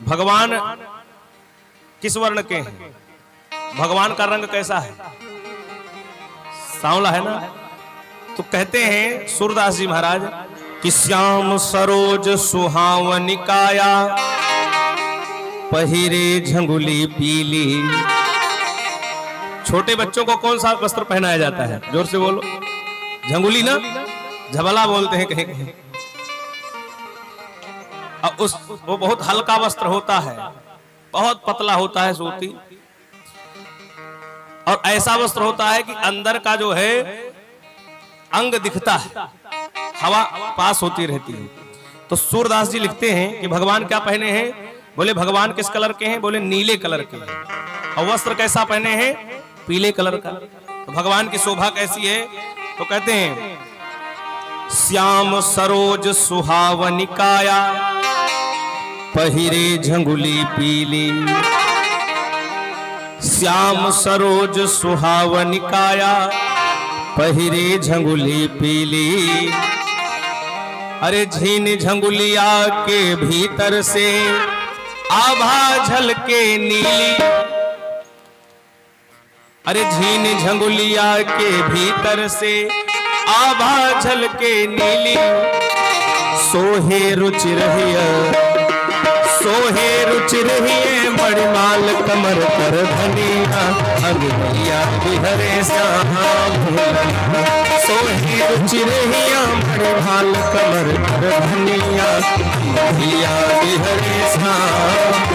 भगवान किस वर्ण के हैं? भगवान का रंग कैसा है? सांवला है ना। तो कहते हैं सूरदास जी महाराज कि श्याम सरोज सुहावनी काया, पहिरे झंगुली पीली। छोटे बच्चों को कौन सा वस्त्र पहनाया जाता है? जोर से बोलो। झंगुली ना, झबला बोलते हैं कहीं कहीं। अब वो बहुत हल्का वस्त्र होता है, बहुत पतला होता है सूती, और ऐसा वस्त्र होता है कि अंदर का जो है अंग दिखता है, हवा पास होती रहती है। तो सूरदास जी लिखते हैं कि भगवान क्या पहने हैं? बोले भगवान किस कलर के हैं? बोले नीले कलर के हैं। और वस्त्र कैसा पहने हैं? पीले कलर का। तो भगवान की शोभा कैसी है? तो कहते हैं श्याम सरोज सुहावनी काया, पहिरे झंगुली पीली। श्याम सरोज सुहावनी काया, पहिरे झंगुली पीली। अरे झीन झंगुलिया के भीतर से आभा झलके नीली। अरे झीन झंगुलिया के भीतर से आभा झलके नीली। सोहे रुचि रहिया, सोहे रुचि रहिए मणिमाल कमर कर धनिया, अंगैया बिहरे श्याम भूलना। सोहे रुचि रहिया मणिमाल कमर कर धनिया, अंगैया बिहरे श्याम।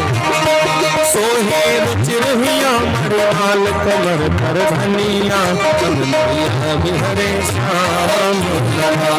सोहे रुचि रहिया मणिमाल कमर कर धनिया, अंगैया बिहरे श्याम भूलना।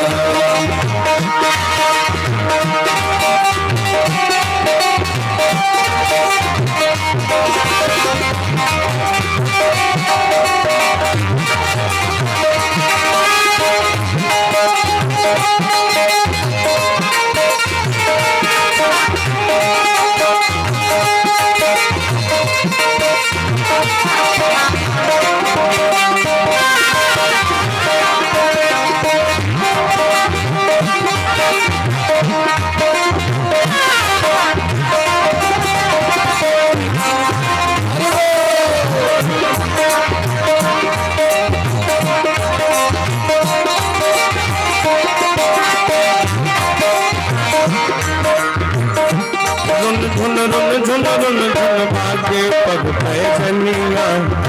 भागे पग पैजनिया,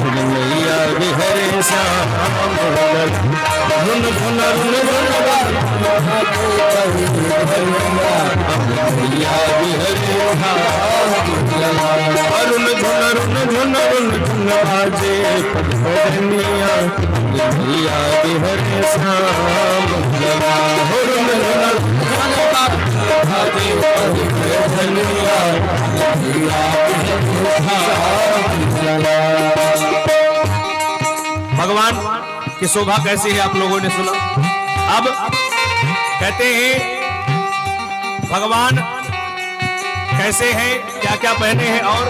मैया बिहरे श्याम। रुन धुन रुन धुन मैया बिहरे अरुण धुन रुन धुन रुन धुन भाजे पग पैजनिया, मैया बिहरे श्याम। रुन धुन भागे पग पैजनिया, भगवान की शोभा कैसी है आप लोगों ने सुना। अब कहते हैं भगवान कैसे हैं, क्या क्या पहने हैं। और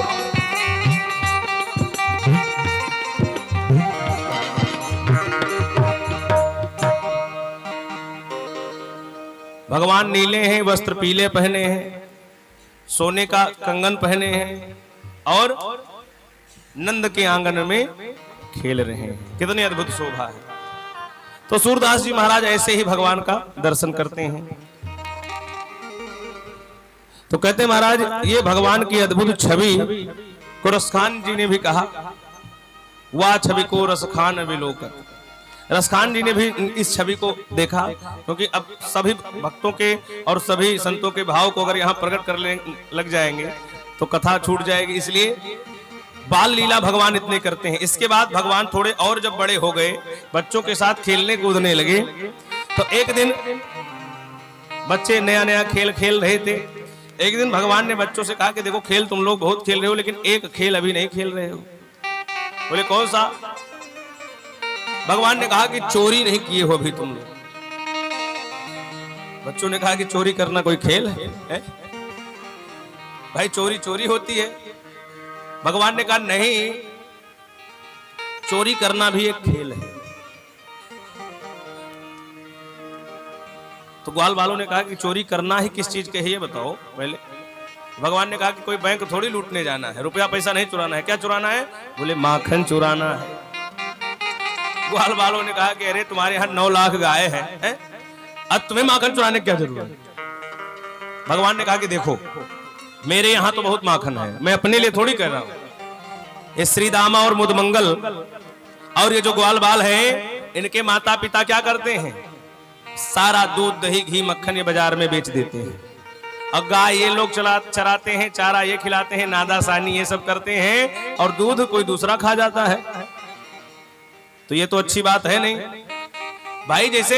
भगवान नीले हैं, वस्त्र पीले पहने हैं, सोने का कंगन पहने हैं, और नंद के आंगन में खेल रहे हैं। कितनी अद्भुत शोभा है। तो सूरदास जी महाराज ऐसे ही भगवान का दर्शन करते हैं। तो कहते महाराज ये भगवान की अद्भुत छवि को रसखान जी ने भी कहा, वाह छवि को रसखान विलोकत। रसखान जी ने भी इस छवि को देखा, क्योंकि अब सभी भक्तों के और सभी संतों के भाव को अगर यहाँ प्रकट कर लग जाएंगे तो कथा छूट जाएगी। इसलिए बाल लीला भगवान इतने करते हैं। इसके बाद भगवान थोड़े और जब बड़े हो गए, बच्चों के साथ खेलने कूदने लगे, तो एक दिन बच्चे नया नया खेल खेल रहे थे। एक दिन भगवान ने बच्चों से कहा कि देखो खेल तुम लोग बहुत खेल रहे हो, लेकिन एक खेल अभी नहीं खेल रहे हो। बोले कौन सा? भगवान ने कहा कि चोरी नहीं किए हो अभी तुम लोग। बच्चों ने कहा कि चोरी करना कोई खेल है? भाई चोरी चोरी होती है। भगवान ने कहा नहीं, चोरी करना भी एक खेल है। तो ग्वाल वालों ने कहा कि चोरी करना ही किस चीज के है ये बताओ पहले। भगवान ने कहा कि कोई बैंक थोड़ी लूटने जाना है, रुपया पैसा नहीं चुराना है। क्या चुराना है? बोले माखन चुराना है। ग्वाल वालों ने कहा कि अरे तुम्हारे यहाँ 9 लाख गाय हैं, अब तुम्हें माखन चुराने की क्या जरूरत है? भगवान ने कहा कि देखो मेरे यहाँ तो बहुत माखन है, मैं अपने लिए थोड़ी कह रहा हूं। ये श्रीदामा और मुदमंगल और ये जो ग्वाल बाल है, इनके माता पिता क्या करते हैं? सारा दूध दही घी मक्खन ये बाजार में बेच देते हैं, और गाय ये लोग चराते हैं, चारा ये खिलाते हैं, नादा सानी ये सब करते हैं, और दूध कोई दूसरा खा जाता है। तो ये तो अच्छी बात है नहीं भाई। जैसे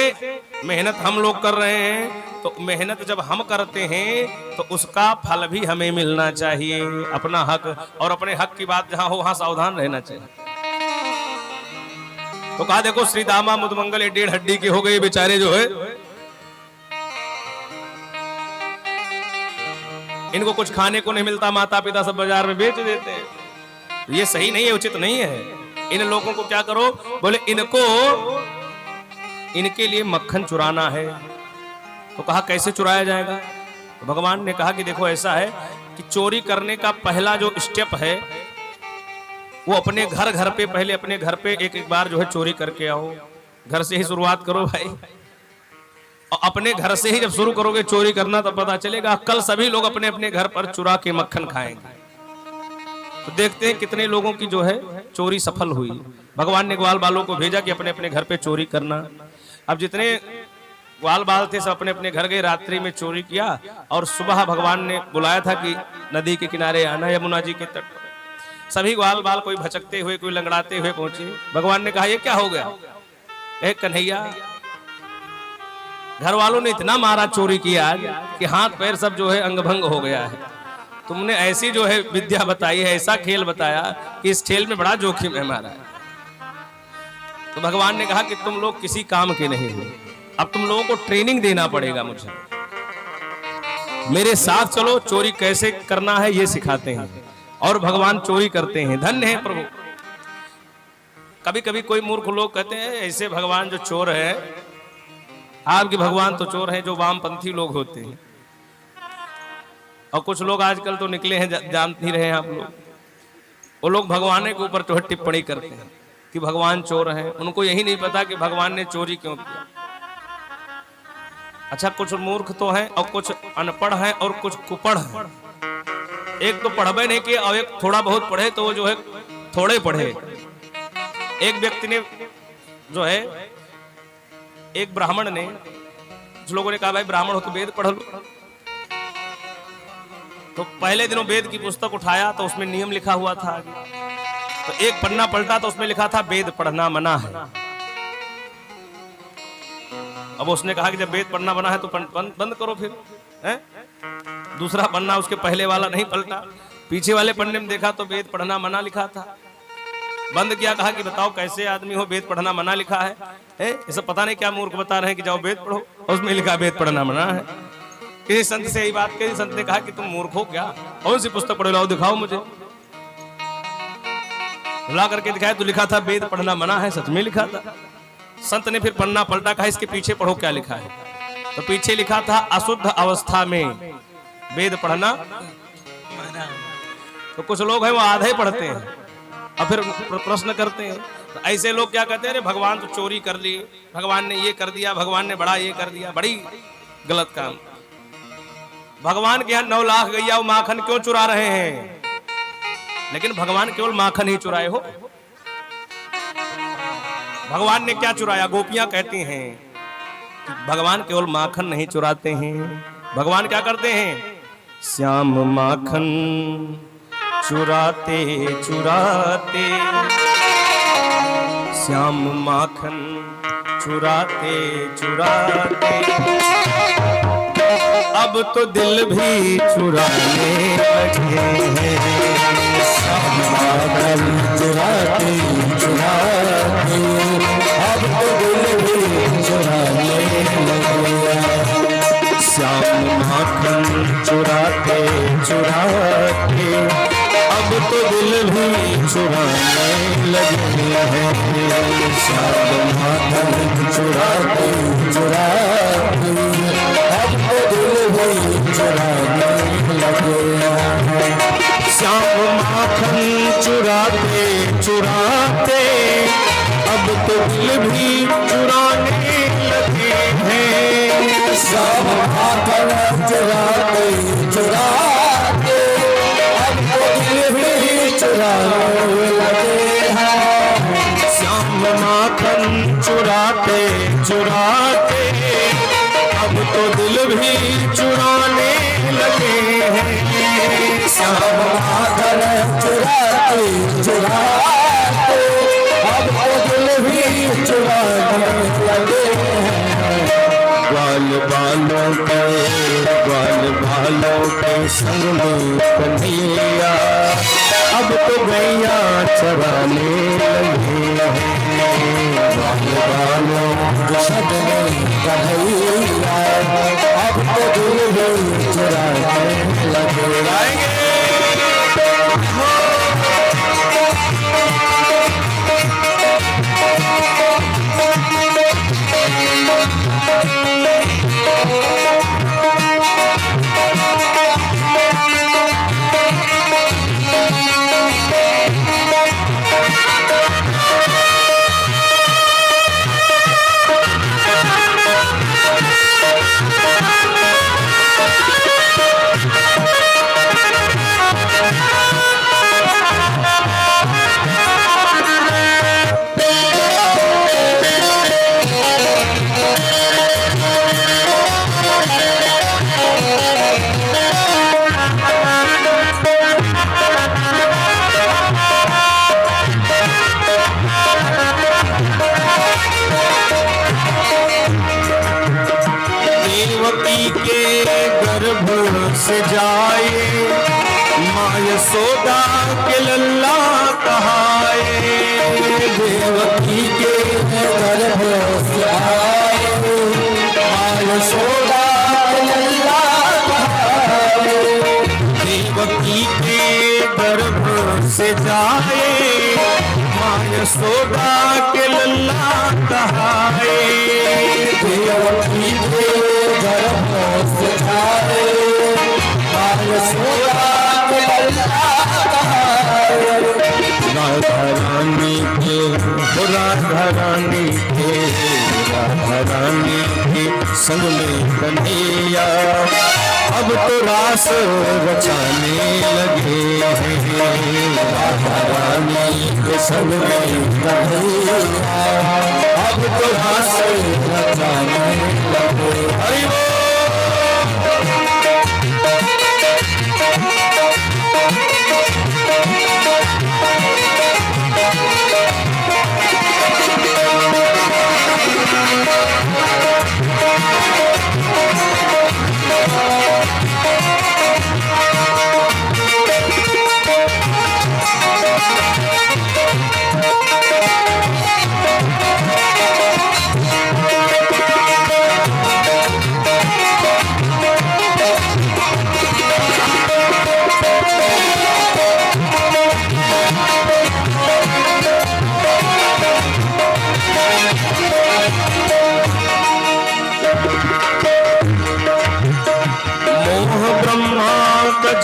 मेहनत हम लोग कर रहे हैं, तो मेहनत जब हम करते हैं तो उसका फल भी हमें मिलना चाहिए, अपना हक। और अपने हक की बात जहां हो वहां सावधान रहना चाहिए। तो कहा देखो श्रीदामा मुदमंगल ये 1.5 हड्डी के हो गए बेचारे, जो है इनको कुछ खाने को नहीं मिलता, माता पिता सब बाजार में बेच देते हैं। ये सही नहीं है, उचित नहीं है। इन लोगों को क्या करो? बोले इनको इनके लिए मक्खन चुराना है। तो कहा कैसे चुराया जाएगा? तो भगवान ने कहा कि देखो ऐसा है कि चोरी करने का पहला जो स्टेप है वो अपने घर पे, पहले अपने घर पे एक बार जो है चोरी करके आओ। घर से ही शुरुआत करो भाई, और अपने घर से ही जब शुरू करोगे चोरी करना तो पता चलेगा कल सभी लोग अपने अपने घर पर चुरा के मक्खन खाएंगे। तो देखते हैं कितने लोगों की जो है चोरी सफल हुई। भगवान ने ग्वाल बालों को भेजा कि अपने अपने घर पे चोरी करना। अब जितने ग्वाल बाल थे सब अपने अपने घर गए, रात्रि में चोरी किया, और सुबह भगवान ने बुलाया था कि नदी के किनारे आना, यमुना जी के तट पर। सभी ग्वाल बाल कोई भचकते हुए कोई लंगड़ाते हुए पहुंचे। भगवान ने कहा ये क्या हो गया? एक कन्हैया, घर वालों ने इतना मारा चोरी किया आज कि हाथ पैर सब जो है अंगभंग हो गया है। तुमने ऐसी जो है विद्या बताई है, ऐसा खेल बताया कि इस खेल में बड़ा जोखिम है हमारा। तो भगवान ने कहा कि तुम लोग किसी काम के नहीं हो, अब तुम लोगों को ट्रेनिंग देना पड़ेगा मुझे। मेरे साथ चलो, चोरी कैसे करना है ये सिखाते हैं। और भगवान चोरी करते हैं। धन्य है प्रभु। कभी कभी कोई मूर्ख लोग कहते हैं ऐसे भगवान जो चोर है, आपके भगवान तो चोर हैं जो वामपंथी लोग होते हैं। और कुछ लोग आजकल तो निकले हैं, जान नहीं रहे हैं आप लोग, वो लोग भगवान के ऊपर जो है टिप्पणी करते हैं कि भगवान चोर हैं। उनको यही नहीं पता कि भगवान ने चोरी क्यों किया। अच्छा, कुछ मूर्ख तो हैं और कुछ अनपढ़ हैं और कुछ कुपढ़ हैं। एक तो पढ़बे नहीं किए और एक थोड़ा बहुत पढ़े, तो वो जो है थोड़े पढ़े। एक व्यक्ति ने जो है, एक ब्राह्मण ने, कुछ लोगों ने कहा भाई ब्राह्मण हो तो वेद पढ़ लो। तो पहले दिनों वेद की पुस्तक उठाया तो उसमें नियम लिखा हुआ था। तो एक पन्ना पलटा तो उसमें लिखा था वेद पढ़ना मना है। अब उसने कहा कि जब वेद पढ़ना मना है तो बंद करो फिर, हैं? दूसरा पन्ना उसके पहले वाला नहीं पलटा, पीछे वाले पन्ने में देखा तो वेद पढ़ना मना लिखा था। बंद किया, कहा कि बताओ कैसे आदमी हो, वेद पढ़ना मना लिखा है। ये सब पता नहीं क्या मूर्ख बता रहे हैं कि जाओ वेद पढ़ो, और उसमें लिखा वेद पढ़ना मना है। किसी संत से यही बात कही, संत ने कहा कि तुम मूर्ख हो क्या, कौन सी पुस्तक पढ़े, लाओ दिखाओ मुझे। ला करके दिखाया तो लिखा था वेद पढ़ना मना है, सच में लिखा था। संत ने फिर पन्ना पलटा, कहा इसके पीछे पढ़ो क्या लिखा है। तो पीछे लिखा था अशुद्ध अवस्था में वेद पढ़ना मना। तो कुछ लोग हैं वो आधे ही पढ़ते हैं और फिर प्रश्न करते हैं। तो ऐसे लोग क्या कहते हैं, अरे भगवान तो चोरी कर लिए, भगवान ने ये कर दिया, भगवान ने बड़ा ये कर दिया। बड़ी गलत काम। भगवान के यहाँ 9 लाख गैया वो माखन क्यों चुरा रहे हैं? लेकिन भगवान केवल माखन ही चुराए हो। भगवान ने क्या चुराया? गोपियां कहती हैं कि भगवान केवल माखन नहीं चुराते हैं। भगवान क्या करते हैं? श्याम माखन चुराते चुराते, श्याम माखन चुराते चुराते, अब तो दिल भी चुराने लगे हैं। श्याम माखन चुराते चुराते, अब तो दिल भी चुराने लगे हैं। श्याम माखन चुराते चुराते, अब तो दिल भी चुराने लगे हैं। श्याम माखन चुराते चुराते, अब तो दिल भी चुराने लगे हैं। श्याम माखन चुराते चुराते अब तो दिल भी चुराने लगे हैं। श्याम माखन चुराते चुराते अब तो दिल भी चुराने लगे हैं। श्याम माखन चुराते चुराते अब तो दिल भी चुराने लगे हैं। श्याम माखन चुराते चुराते अब तो दिल भी चुराने लगे हैं। ग्वाल बालों के संग में कन्हैया अब तो गैया चराने लगे हैं। ग्वाल बालों के संग में कन्हैया अब तो दिल भी चुराने लगे। देवकी के गर्भ से जाए माँ यशोदा के लल्ला कहाए। देवकी के गर्भ से आए माँ यशोदा के लल्ला कहाए। देवकी के गर्भ से जाए माँ यशोदा के लल्ला कहाए। देवकी के गर्भ से आए माँ यशोदा के लल्ला कहाए। राधा रानी के संग में कन्हैया अब तो रास रचाने लगे हैं। राधा रानी के संग में कन्हैया अब तो रास रचाने लगे। हरि बोल।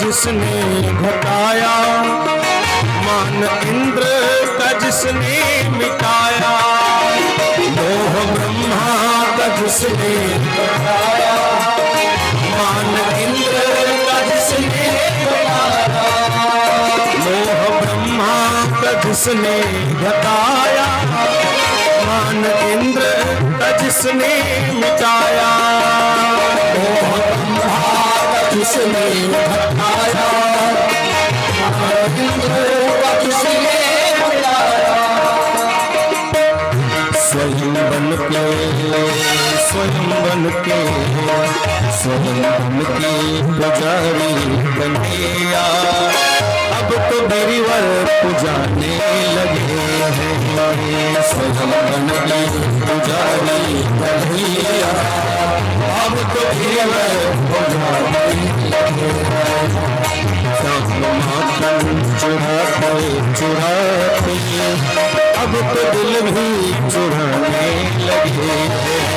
जिसने घटाया मान इंद्र का जिसने मिटाया। मोह ब्रह्मा का जिसने घटाया मान इंद्र का जिसने मिटाया। मोह ब्रह्मा का जिसने घटाया मान इंद्र का जिसने मिटाया। मोह ब्रह्मा का जिसने घटाया इंद्र का जिसने मिटाया। स्वयं बन के पुजारी कन्हैया अब तो गिरिवर पुजाने लगे हैं। स्वयं बन के पुजारी कन्हैया अब तो गिरिवर पुजाने लगे हैं। माखन चुराते अब तो दिल भी चुराने लगे हैं।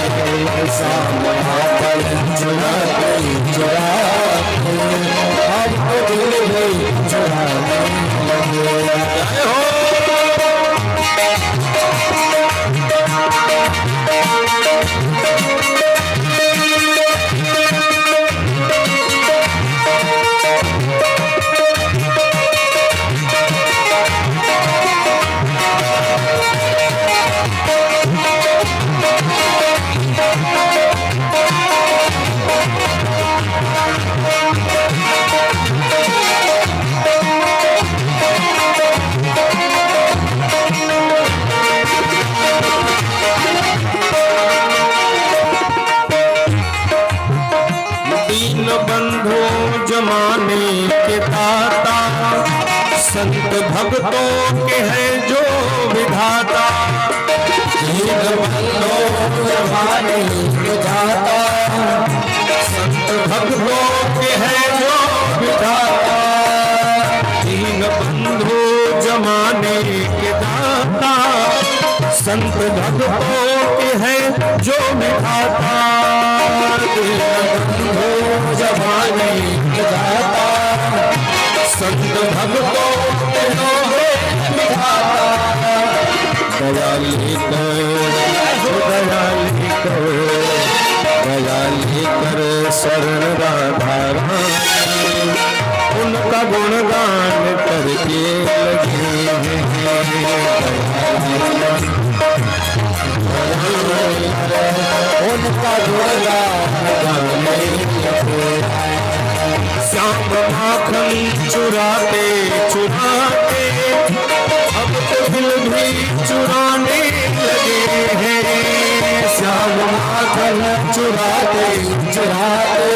माखन चुराते चुराते संत भक्तों के हैं जो विधाता, दीन बंधो जमाने विधाता, संत भक्तों के हैं जो विधाता, दीन बंधु जमाने के दाता, संत भक्तों के हैं जो विधाता, दीन बंधो जमाने विधाता, संत भक्तों के हैं विधाता। दया लेकर दया लेकर दया लेकर शरण राधा रानी, उनका गुणगान करके लगे उनका श्याम माखन चुराते चुराते अब तो दिल भी चुराने लगे हैं, श्याम माखन चुराते चुराते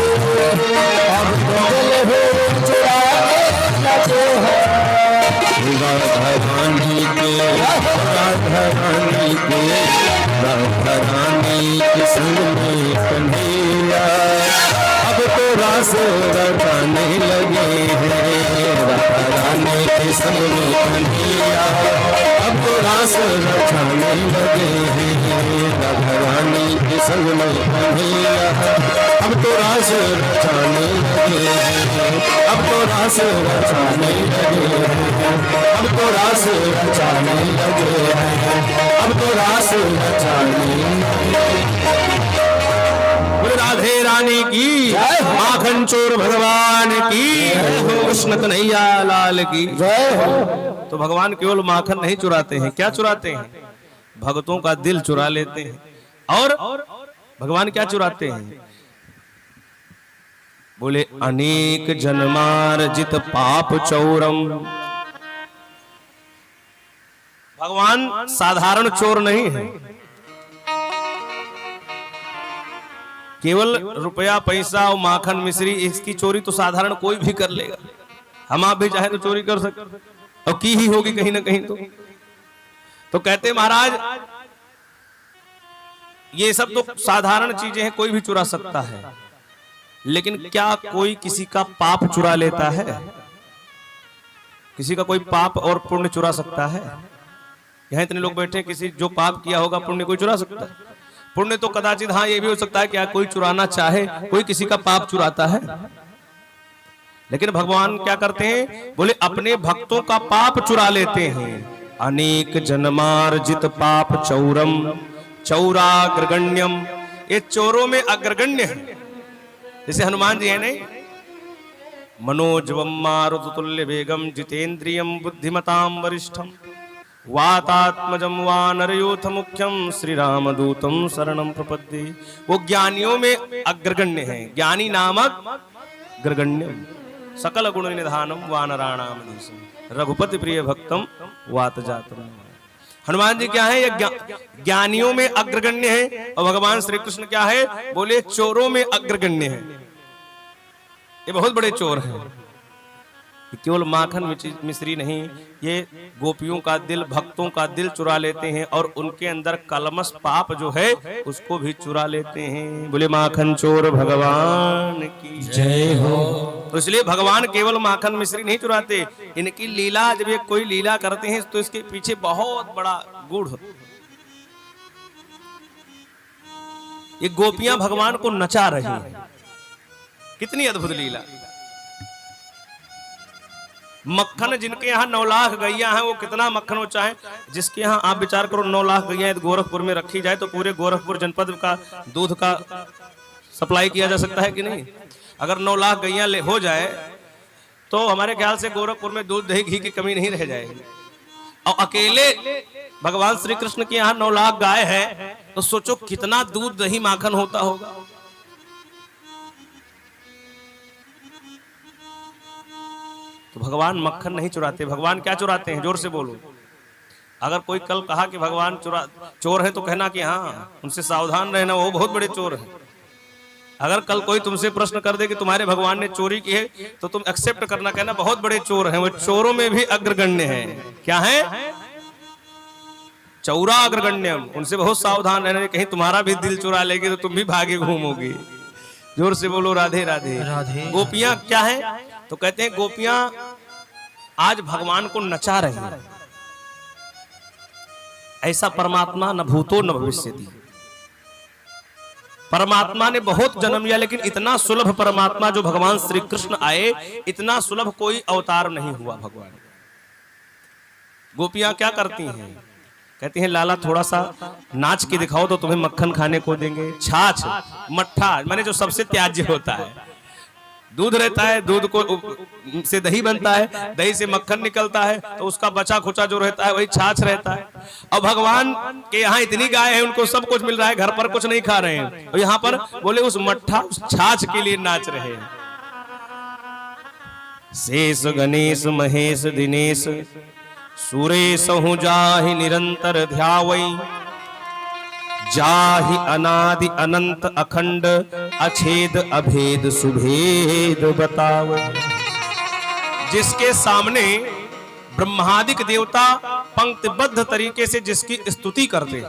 अब तो दिल भी चुराने लगे हैं। राधा रानी के राधा रानी के राधा रानी के संग में कन्हैया अब तो रास रचाने लगे हैं, राधा रानी के संग में कन्हैया अब तो रास रचाने लगे हैं, राधा रानी के संग में कन्हैया अब तो रास रचाने लगे हैं, अब तो रास रचाने लगे हैं, अब तो रास रचाने लगे हैं, अब तो रास रचाने। बोले राधे रानी की, माखन चोर भगवान की, कृष्ण कन्हैया लाल की जय हो। तो भगवान केवल माखन नहीं चुराते हैं, क्या चुराते हैं? भक्तों का दिल चुरा लेते हैं। और भगवान क्या चुराते हैं? बोले अनेक जन्मार्जित पाप चौरम। भगवान साधारण चोर नहीं है, केवल रुपया पैसा और माखन मिश्री इसकी चोरी तो साधारण कोई भी कर लेगा, हम आप भी चाहे तो चोरी कर सकते, और की ही होगी कहीं ना कहीं। तो कहते महाराज ये सब तो साधारण चीजें हैं, कोई भी चुरा सकता है, लेकिन क्या कोई किसी का पाप चुरा लेता है? किसी का कोई पाप और पुण्य चुरा सकता है? यहाँ इतने लोग बैठे, किसी जो पाप किया होगा पुण्य कोई चुरा सकता है? पुण्य तो कदाचित हाँ ये भी हो सकता है क्या कोई चुराना चाहे, कोई किसी का पाप चुराता है, लेकिन भगवान क्या करते हैं? बोले अपने भक्तों का पाप चुरा लेते हैं। अनेक जन्मार्जित पाप चौरम चौराग्रगण्यम, ये चोरों में अग्रगण्य है। जैसे हनुमान जी है नहीं, मनोजवम मारुततुल्य वेगम जितेंद्रियम बुद्धिमताम वरिष्ठम वातात्मजम वानरयोथ मुख्यम श्री रामदूतम शरणम प्रपद्ये। वो ज्ञानियों में अग्रगण्य है, ज्ञानी नामक अग्रगण्यम सकल गुण निधानम वानराणाम धीशम रघुपति प्रिय भक्तम वात जातम। हनुमान जी क्या है? ये ज्ञानियों में अग्रगण्य है, और भगवान श्री कृष्ण क्या है? बोले चोरों में अग्रगण्य है। ये बहुत बड़े चोर हैं, केवल माखन मिश्री नहीं, ये गोपियों का दिल, भक्तों का दिल चुरा लेते हैं, और उनके अंदर कलमश पाप जो है उसको भी चुरा लेते हैं। बोले माखन चोर भगवान की जय हो। तो इसलिए भगवान केवल माखन मिश्री नहीं चुराते, इनकी लीला, जब ये कोई लीला करते हैं तो इसके पीछे बहुत बड़ा गुण। ये गोपियां भगवान को नचा रही हैं, कितनी अद्भुत लीला। मक्खन जिनके यहाँ 9 लाख गैया हैं, वो कितना मक्खन हो, चाहे जिसके यहाँ आप विचार करो 9 लाख गैया गोरखपुर में रखी जाए तो पूरे गोरखपुर जनपद का दूध का सप्लाई किया जा सकता है कि नहीं? अगर 9 लाख गैया हो जाए तो हमारे ख्याल से गोरखपुर में दूध दही घी की कमी नहीं रह जाएगी। और अकेले भगवान श्री कृष्ण के यहाँ 9 लाख गाय है, तो सोचो कितना दूध दही माखन होता होगा। तो भगवान मक्खन नहीं चुराते, भगवान क्या चुराते हैं? जोर से बोलो। अगर कोई कल कहा कि भगवान चोर है तो कहना कि हाँ, उनसे सावधान रहना, वो बहुत बड़े चोर हैं। अगर कल कोई तुमसे प्रश्न कर दे कि तुम्हारे भगवान ने चोरी की है तो तुम एक्सेप्ट करना, कहना बहुत बड़े चोर हैं, वो चोरों में भी अग्रगण्य हैं। क्या है? चौरा अग्रगण्यम। उनसे बहुत सावधान रहना, कहीं तुम्हारा भी दिल चुरा लेगी तो तुम भी भागे घूमोगे। जोर से बोलो राधे राधे राधे। गोपियां क्या है? तो कहते हैं गोपियां आज भगवान को नचा रही हैं। ऐसा परमात्मा न भूतो न भविष्यति। परमात्मा ने बहुत जन्म लिया, लेकिन इतना सुलभ परमात्मा जो भगवान श्री कृष्ण आए, इतना सुलभ कोई अवतार नहीं हुआ भगवान। गोपियां क्या करती हैं? कहती हैं लाला थोड़ा सा नाच के दिखाओ तो तुम्हें मक्खन खाने को देंगे। छाछ, मट्ठा, माने जो सबसे त्याज्य होता है। दूध रहता है, दूध को से दही बनता है, दही से मक्खन निकलता है, तो उसका बचा खुचा जो रहता है वही छाछ रहता है। अब भगवान के यहाँ इतनी गाय है, उनको सब कुछ मिल रहा है, घर पर कुछ नहीं खा रहे हैं, और यहाँ पर बोले उस मट्ठा उस छाछ के लिए नाच रहे हैं। शेष गणेश महेश दिनेश सुरेश हूँ जाहि निरंतर ध्यावई, जाहि अनादि अनंत अखंड अछेद अभेद सुभेद बताओ। जिसके सामने ब्रह्मादिक देवता पंक्तिबद्ध तरीके से जिसकी स्तुति करते,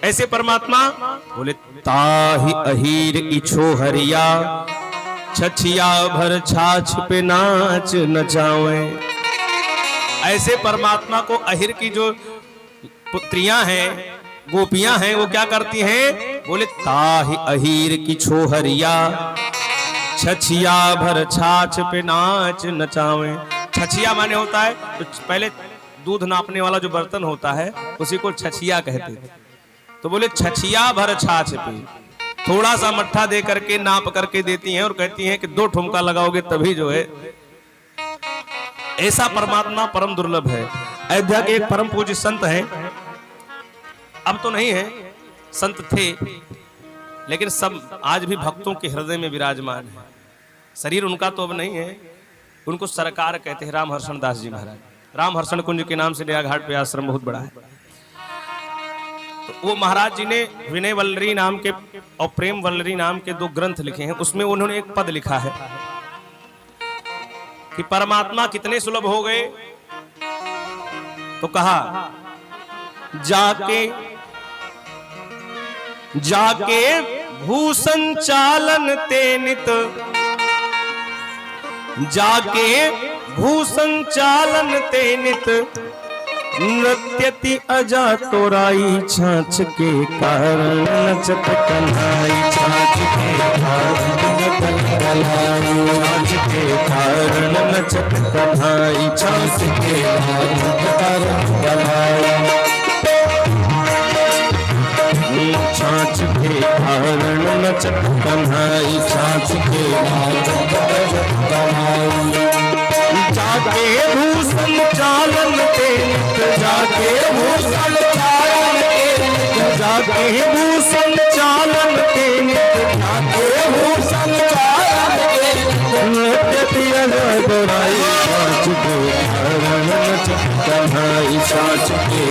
ऐसे परमात्मा बोले ताहि अहीर इछो हरिया, छछिया भर छाछ पे नाच नचावे। ऐसे परमात्मा को अहिर की जो पुत्रियां हैं, गोपियां हैं, वो क्या करती हैं? बोले ताहि अहीर की छोहरिया, छछिया भर छाछ पे नाच नचावे। छछिया माने होता है तो पहले दूध नापने वाला जो बर्तन होता है उसी को छछिया कहते थे। तो बोले छछिया भर छाछ पे, थोड़ा सा मट्ठा दे करके नाप करके देती हैं और कहती हैं कि 2 ठुमका लगाओगे तभी जो है। ऐसा परमात्मा परम दुर्लभ है। अयोध्या के एक परम पूज्य संत हैं, अब तो नहीं है, संत थे, लेकिन सब आज भी भक्तों के हृदय में विराजमान है। शरीर उनका तो अब नहीं है, उनको सरकार कहते हैं, रामहर्षण दास जी महाराज। रामहर्षण कुंज के नाम से नया घाट पे आश्रम बहुत बड़ा है। तो वो महाराज जी ने विनय वल्लरी नाम के और प्रेम वल्लरी नाम के 2 ग्रंथ लिखे हैं। उसमें उन्होंने एक पद लिखा है कि परमात्मा कितने सुलभ हो गए। तो कहा जाके जाके भूषण चालन ते नित, जाके भूषण चालन ते नित, नृत्यति अजा तोराई छाछ के कारण नचत कन्हाई। छाछ के कारण छाछ के कारण नचत कन्हाई। छाछ के कारण छाछ के कारण नचत कन्हाई। छाछ के जाके भूषण चालन ते नित, जाके भूषण चालन ते नित, जाके भूषण चालन ते नित, जाके भूषण चालन ते नित, नृत्यति अजा तोराई। छाछ के कारण नचत कन्हाई। छाछ के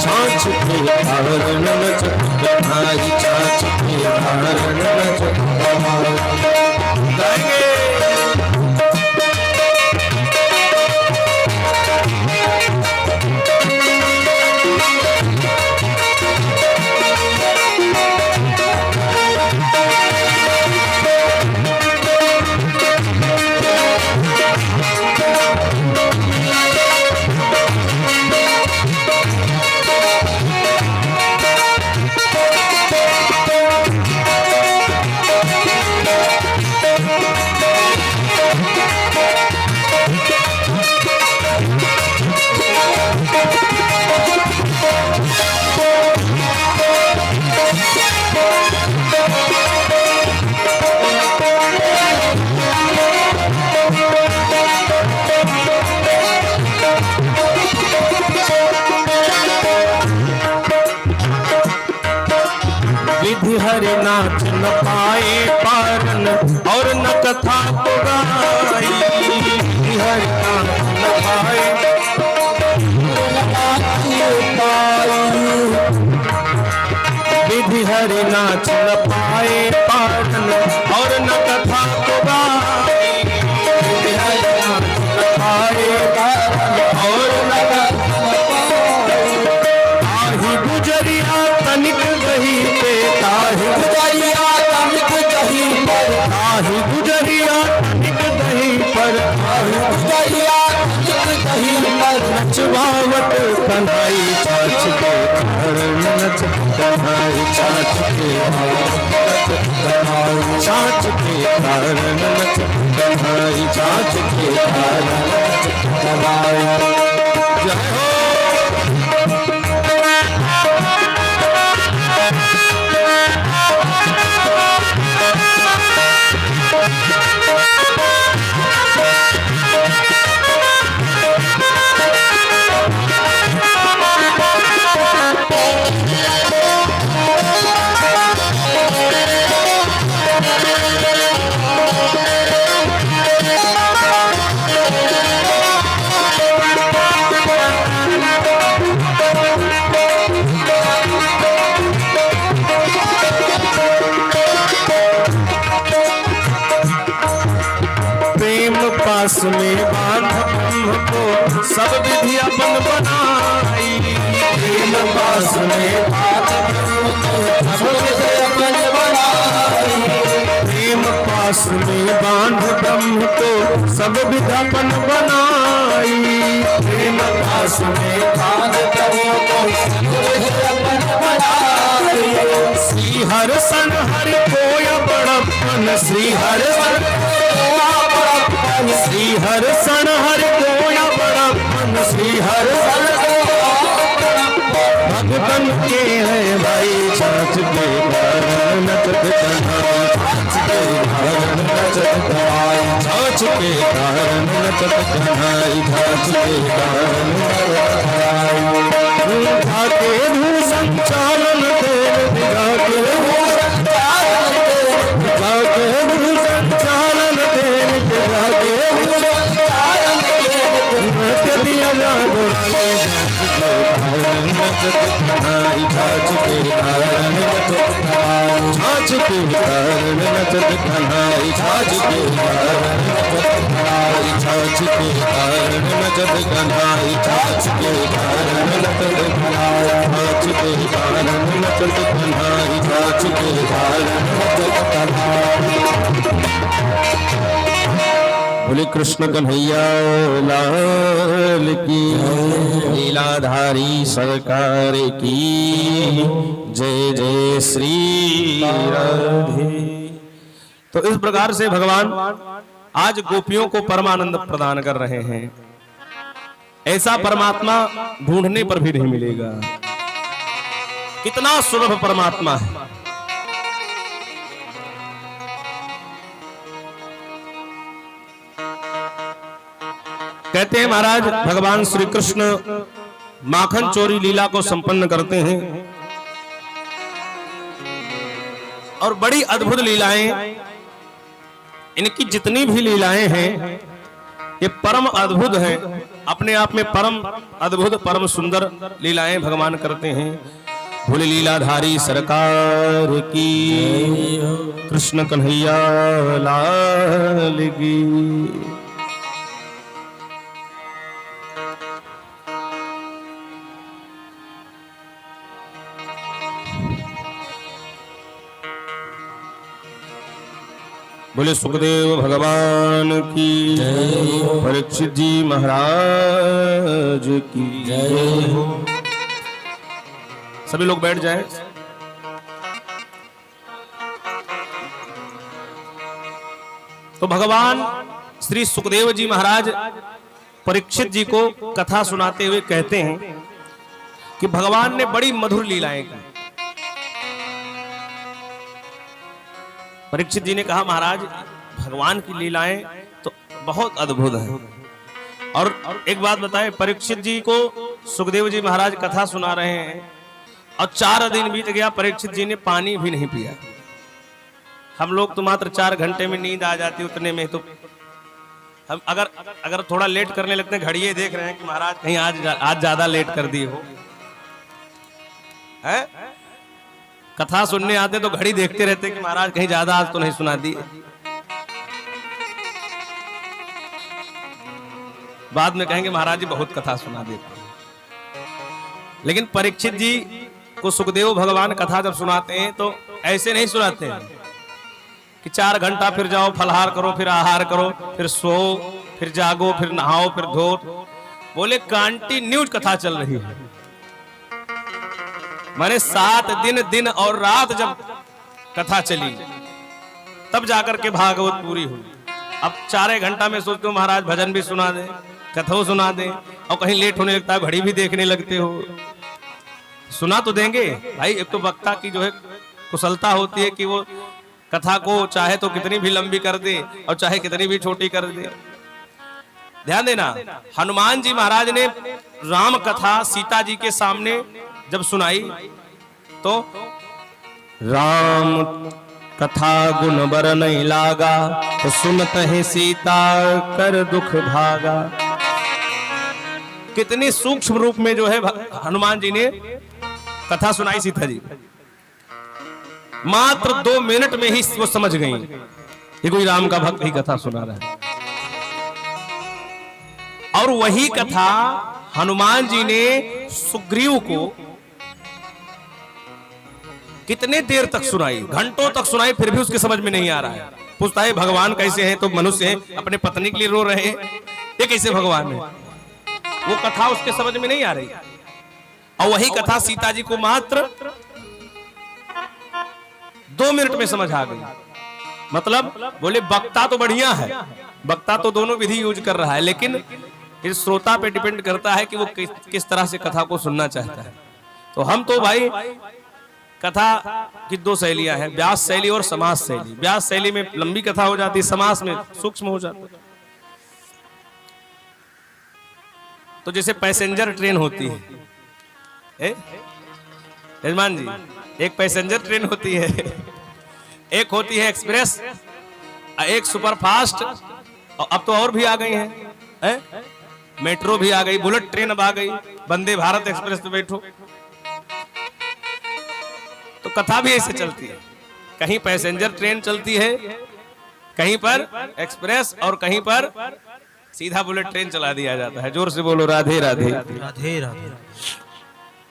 छाछ के कारण नचत कन्हाई। छाछ के कारण नचत कन्हाई। विधि हरि नाच न पाए पारन और न कथा को गाई। विधि हरि नाच न पाए नाच न पाए पाटन और न कथा को गाए नाच न पाए और न ताहि गुजरिया तनिक दही पे ताहि गुजरिया तनिक दही पर ताहि गुजरिया तनिक दही पर ताहि गुजरिया तनिक दही पर नचवावट कन्हई छाछ के नच कन्हई छाछ के छाछ के कारण नच कन्हई छाछ के कारण जय हो। पास में बांध ब्रह्म को सब विधि अपन बनाई प्रेम पास में बांध ब्रह्म को सब विधि अपन बनाई प्रेम पास में बांध ब्रह्म को सब विधि अपन बनाई प्रेम पास में बांध ब्रह्म को सब विधि अपन बनाई श्री हर सन हरि कोय बड़प्पन श्री हर श्री हर सन हरि कोया बड़प्पन श्री हर भगतन के हैं भाई छाछ के कारण नचत कन्हई छाछ के कारण नचत कन्हई छाछ के कारण नचत कन्हई छाछ के कारण ढाके भूषण चालन देव ढाके भूषण चालन देव ढाके भूषण चालन देव ढाके भूषण चालन देव दिया जा नचत कन्हई छाछ के कारण नचत कन्हई छाछ के कारण नचत कन्हई छाछ के कारण नचत कन्हई छाछ के कारण नचत कन्हई छाछ के कारण नचत कन्हई छाछ के कारण नचत कन्हई छाछ के कारण नचत कन्हई। बोले कृष्ण कन्हैया लाल की लीलाधारी सरकार की जय जय श्री राधे। तो इस प्रकार से भगवान आज गोपियों को परमानंद प्रदान कर रहे हैं। ऐसा परमात्मा ढूंढने पर भी नहीं मिलेगा। कितना सुलभ परमात्मा है। कहते हैं महाराज भगवान श्री कृष्ण माखन चोरी लीला को संपन्न करते हैं और बड़ी अद्भुत लीलाएं, इनकी जितनी भी लीलाएं हैं ये परम अद्भुत हैं। अपने आप में परम अद्भुत परम सुंदर लीलाएं भगवान करते हैं। भोले लीलाधारी सरकार की कृष्ण कन्हैया लाल की। बोले सुखदेव भगवान की जय, परीक्षित जी महाराज की जय हो। सभी लोग बैठ जाएं। तो भगवान श्री सुखदेव जी महाराज परीक्षित जी को कथा सुनाते हुए कहते हैं कि भगवान ने बड़ी मधुर लीलाएं की। परीक्षित जी ने कहा महाराज भगवान की लीलाएं तो बहुत अद्भुत हैं। और एक बात बताएं, परीक्षित जी को सुखदेव जी महाराज कथा सुना रहे हैं और 4 दिन बीत गया, परीक्षित जी ने पानी भी नहीं पिया। हम लोग तो मात्र 4 घंटे में नींद आ जाती, उतने में तो हम अगर थोड़ा लेट करने लगते हैं, घड़िए देख रहे हैं कि महाराज कहीं आज ज्यादा लेट कर दिए हो है। कथा सुनने आते तो घड़ी देखते रहते कि महाराज कहीं ज्यादा आज तो नहीं सुना दी। बाद में कहेंगे महाराज जी बहुत कथा सुना देते। लेकिन परीक्षित जी को सुखदेव भगवान कथा जब सुनाते हैं तो ऐसे नहीं सुनाते हैं कि 4 घंटा फिर जाओ फलहार करो फिर आहार करो फिर सो फिर जागो फिर नहाओ फिर धो। बोले कंटिन्यूज कथा चल रही है। माने 7 दिन दिन और रात जब कथा चली तब जाकर के भागवत पूरी हुई। अब 4 घंटा में सोचते हो महाराज भजन भी सुना दे कथा सुना दे और कहीं लेट होने लगता है घड़ी भी देखने लगते हो। सुना तो देंगे भाई। एक तो वक्ता की जो है कुशलता होती है कि वो कथा को चाहे तो कितनी भी लंबी कर दे और चाहे कितनी भी छोटी कर दे। ध्यान देना, हनुमान जी महाराज ने राम कथा सीता जी के सामने जब सुनाई तो राम कथा गुण बर नहीं लागा तो सुनत है सीता कर दुख भागा। कितनी सूक्ष्म रूप में जो है हनुमान जी ने कथा सुनाई सीता जी। मात्र 2 मिनट में ही वो समझ गई ये कोई राम का भक्त ही कथा सुना रहा है। और वही कथा हनुमान जी ने सुग्रीव को कितने देर तक सुनाई, घंटों तक सुनाई, फिर भी उसके समझ में नहीं आ रहा है। पूछता है भगवान कैसे हैं तो मनुष्य हैं, अपने पत्नी के लिए रो रहे हैं, ये कैसे भगवान है। वो कथा उसके समझ में नहीं आ रही। और वही कथा सीता जी को मात्र 2 मिनट में समझ आ गई। मतलब बोले वक्ता तो बढ़िया है, वक्ता तो दोनों विधि यूज कर रहा है, लेकिन इस श्रोता पे डिपेंड करता है कि वो किस तरह से कथा को सुनना चाहता है। तो हम तो भाई कथा की 2 शैलियां हैं, व्यास शैली और समास शैली। व्यास शैली में लंबी कथा हो जाती है, समास में सूक्ष्म हो जाती है। तो जैसे पैसेंजर ट्रेन होती है यजमान जी, एक पैसेंजर ट्रेन होती है, एक होती है एक्सप्रेस, एक सुपरफास्ट, और अब तो और भी आ गई हैं, मेट्रो भी आ गई, बुलेट ट्रेन अब आ गई, वंदे भारत एक्सप्रेस पे बैठो। तो कथा भी ऐसे चलती है, कहीं पैसेंजर ट्रेन चलती है, कहीं पर एक्सप्रेस और कहीं पर सीधा बुलेट ट्रेन चला दिया जाता है। जोर से बोलो राधे राधे राधे राधे।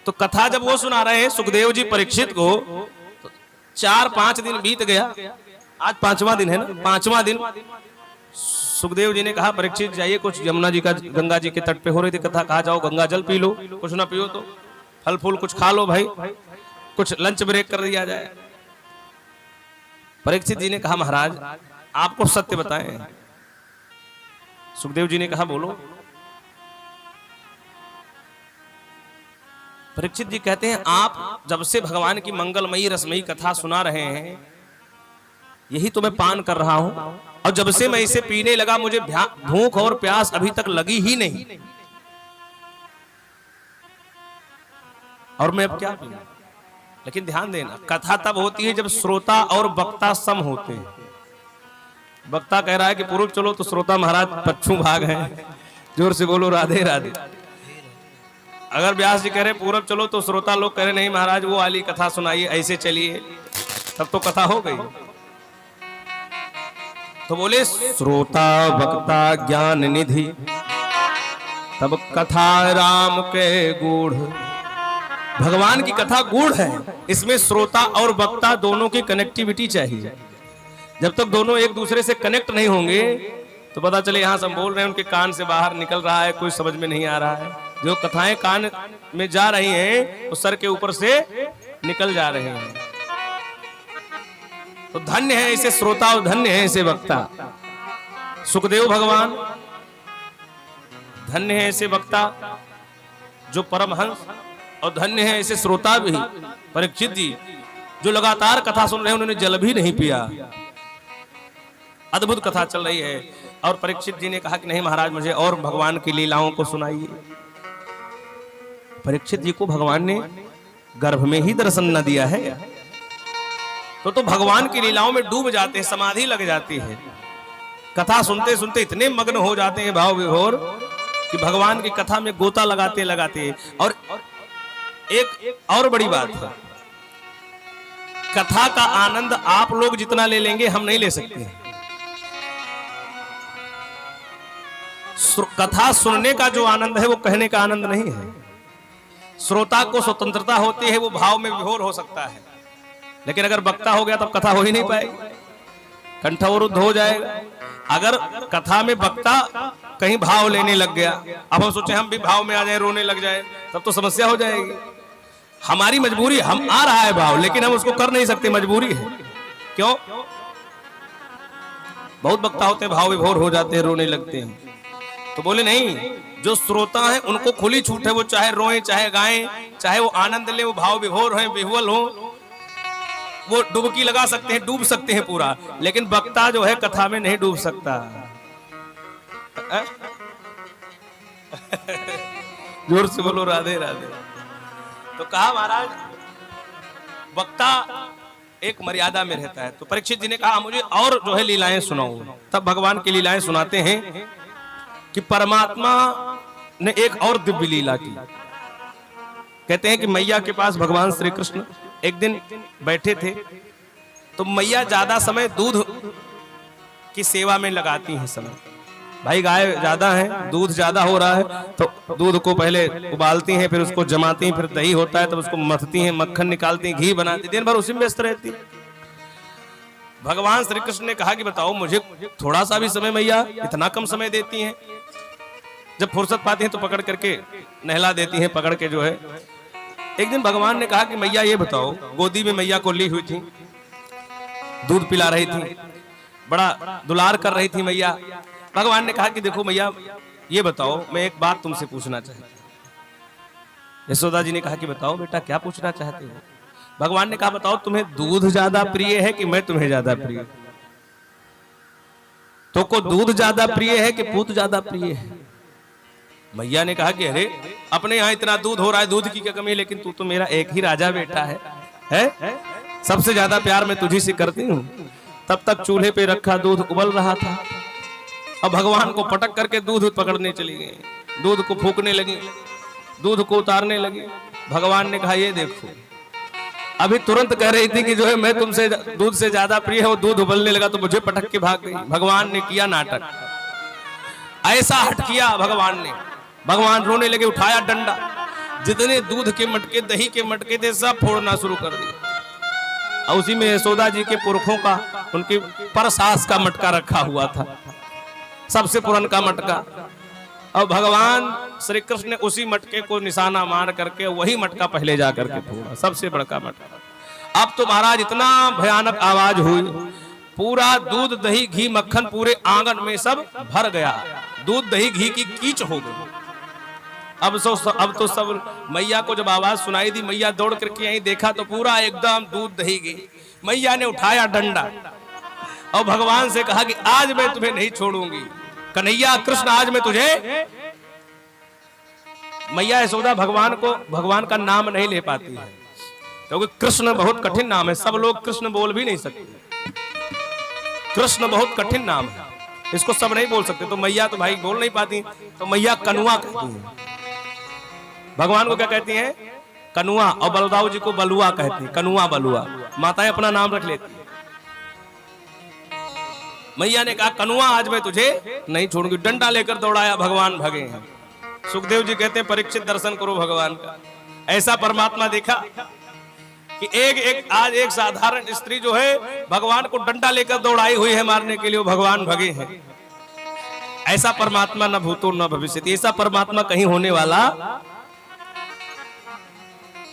तो कथा जब वो सुना रहे हैं सुखदेव जी परीक्षित को, तो 4-5 दिन बीत गया, आज 5वां दिन है ना। 5वां दिन सुखदेव जी ने कहा परीक्षित जाइए, कुछ यमुना जी का गंगा जी के तट पे हो रही थी कथा, कहा जाओ गंगा जल पी लो, कुछ ना पियो तो फल फूल कुछ खा लो भाई, कुछ लंच ब्रेक कर दिया जाए। परीक्षित जी ने कहा महाराज आपको सत्य बताएं। सुखदेव जी ने कहा बोलो। परीक्षित जी कहते हैं आप जब से भगवान की मंगलमयी रसमयी कथा सुना रहे हैं, यही तो मैं पान कर रहा हूं, और जब से मैं इसे पीने लगा मुझे भूख और प्यास अभी तक लगी ही नहीं, और मैं अब क्या पीऊं। लेकिन ध्यान देना, कथा तब होती है जब श्रोता और वक्ता सम होते हैं। वक्ता कह रहा है कि पूर्व चलो तो श्रोता महाराज पश्चिम भाग हैं। जोर से बोलो राधे राधे। अगर व्यास जी कह रहे पूर्व चलो तो श्रोता लोग कह रहे नहीं महाराज वो वाली कथा सुनाइए, ऐसे चलिए, तब तो कथा हो गई। तो बोले श्रोता वक्ता ज्ञान निधि तब कथा राम के गूढ़। भगवान की कथा गूढ़ है, इसमें श्रोता और वक्ता दोनों की कनेक्टिविटी चाहिए। जब तक दोनों एक दूसरे से कनेक्ट नहीं होंगे तो पता चले यहां से हम बोल रहे हैं उनके कान से बाहर निकल रहा है, कोई समझ में नहीं आ रहा है। जो कथाएं कान में जा रही हैं वो सर के ऊपर से निकल जा रहे हैं। तो धन्य है ऐसे श्रोता और धन्य है ऐसे वक्ता। सुखदेव भगवान धन्य है ऐसे वक्ता जो परमहंस, और धन्य है ऐसे श्रोता भी परीक्षित जी जो लगातार कथा सुन रहे हैं, उन्होंने जल भी नहीं पिया। अद्भुत कथा चल रही है। और परीक्षित जी ने कहा कि नहीं महाराज मुझे और भगवान की लीलाओं को सुनाइए। परीक्षित जी को भगवान ने गर्भ में ही दर्शन न दिया है, तो भगवान की लीलाओं में डूब जाते हैं, समाधि लग जाती है। कथा सुनते सुनते इतने मग्न हो जाते हैं भाव विभोर कि भगवान की कथा में गोता लगाते लगाते। और एक और बड़ी बात है, कथा का आनंद आप लोग जितना ले लेंगे हम नहीं ले सकते। कथा सुनने का जो आनंद है वो कहने का आनंद नहीं है। श्रोता को स्वतंत्रता होती है, वो भाव में विभोर हो सकता है, लेकिन अगर वक्ता हो गया तब कथा हो ही नहीं पाएगी, कंठवरुद्ध हो जाएगा। अगर कथा में वक्ता कहीं भाव लेने लग गया, अब हम सोचे हम भी भाव में आ जाए, रोने लग जाए, तब तो समस्या हो जाएगी। हमारी मजबूरी, हम आ रहा है भाव लेकिन हम उसको कर नहीं सकते, मजबूरी है। क्यों? बहुत वक्ता होते हैं भाव विभोर हो जाते हैं, रोने लगते हैं। तो बोले नहीं, जो श्रोता है उनको खुली छूट है, वो चाहे रोए चाहे गाएं, चाहे वो आनंद ले, वो भाव विभोर हो विह्वल हो, वो डुबकी लगा सकते हैं, डूब सकते हैं पूरा, लेकिन वक्ता जो है कथा में नहीं डूब सकता। जोर से बोलो राधे राधे। तो कहा महाराज वक्ता एक मर्यादा में रहता है। तो परीक्षित जी ने कहा मुझे और जो है लीलाएं सुनाओ। तब भगवान की लीलाएं सुनाते हैं कि परमात्मा ने एक और दिव्य लीला की। कहते हैं कि मैया के पास भगवान श्री कृष्ण एक दिन बैठे थे, तो मैया ज्यादा समय दूध की सेवा में लगाती हैं समय। भाई गाय ज्यादा है, दूध ज्यादा हो रहा है, तो दूध को पहले उबालती हैं, फिर उसको जमाती हैं, फिर दही होता है तब उसको मथती हैं, मक्खन निकालती हैं, घी बनाती हैं, दिन भर उसी में व्यस्त रहती है। भगवान श्री कृष्ण ने कहा कि बताओ मुझे थोड़ा सा भी समय मैया इतना कम समय देती हैं, जब फुर्सत पाती हैं तो पकड़ करके नहला देती हैं, पकड़ के जो है। एक दिन भगवान ने कहा कि मैया ये बताओ, गोदी में मैया को ली हुई थी, दूध पिला रही थी, बड़ा दुलार कर रही थी मैया। भगवान ने कहा कि देखो मैया ये बताओ, मैं एक बात तुमसे पूछना चाहती हूँ। यशोदा जी ने कहा कि बताओ बेटा क्या पूछना चाहते हो। भगवान ने कहा बताओ तुम्हें दूध ज्यादा प्रिय है कि मैं तुम्हें ज्यादा प्रिय? तो को दूध ज्यादा प्रिय है कि पूत ज्यादा प्रिय है? मैया ने कहा कि अरे अपने यहाँ इतना दूध हो रहा है, दूध की क्या कमी है, लेकिन तू तो मेरा एक ही राजा बेटा है? सबसे ज्यादा प्यार मैं तुझी से करती हूँ। तब तक चूल्हे पे रखा दूध उबल रहा था, अब भगवान को पटक करके दूध पकड़ने चली गई, दूध को फूकने लगी, दूध को उतारने लगी। भगवान ने कहा ये देखो, अभी तुरंत कह रही थी कि जो है मैं तुमसे दूध से ज्यादा प्रिय है, वो दूध उबलने लगा तो मुझे पटक के भाग गई। भगवान ने किया नाटक, ऐसा हट किया भगवान ने। भगवान रोने लगे, उठाया डंडा, जितने दूध के मटके दही के मटके थे सब फोड़ना शुरू कर दिया। और उसी में यशोदा जी के पुरखों का, उनके परसास का मटका रखा हुआ था, सबसे पुरान का मटका। और भगवान श्री कृष्ण ने उसी मटके को निशाना मार करके वही मटका पहले जा करके फोड़ा, सबसे बड़का मटका। अब तो महाराज इतना भयानक आवाज हुई, पूरा दूध दही घी मक्खन पूरे आंगन में सब भर गया, दूध दही घी की कीच हो गई। अब तो सब मैया को जब आवाज सुनाई दी, मैया दौड़ करके यहीं देखा तो पूरा एकदम दूध दही घी। मैया ने उठाया डंडा और भगवान से कहा कि आज मैं तुम्हें नहीं छोड़ूंगी, कन्हैया कृष्ण आज मैं तुझे। मैया यशोदा भगवान का नाम नहीं ले पाती है, क्योंकि कृष्ण बहुत कठिन नाम है, सब लोग कृष्ण बोल भी नहीं सकते। कृष्ण बहुत कठिन नाम है, इसको सब नहीं बोल सकते। तो मैया तो भाई बोल नहीं पाती, तो मैया कनुआ कहती है। भगवान को क्या कहती हैं? कनुआ। और बलदाऊ जी को बलुआ कहती है, कनुआ बलुआ। माताएं अपना नाम रख लेती। मैया ने कहा कनुआ आज मैं तुझे नहीं छोड़ूंगी, डंडा लेकर दौड़ाया, भगवान भगे हैं। सुखदेव जी कहते हैं परीक्षित दर्शन करो भगवान का। ऐसा परमात्मा देखा कि आज एक साधारण स्त्री जो है भगवान को डंडा लेकर दौड़ाई हुई है मारने के लिए, वो भगवान भगे हैं। ऐसा परमात्मा न भूतो न भविष्यति, ऐसा परमात्मा कहीं होने वाला।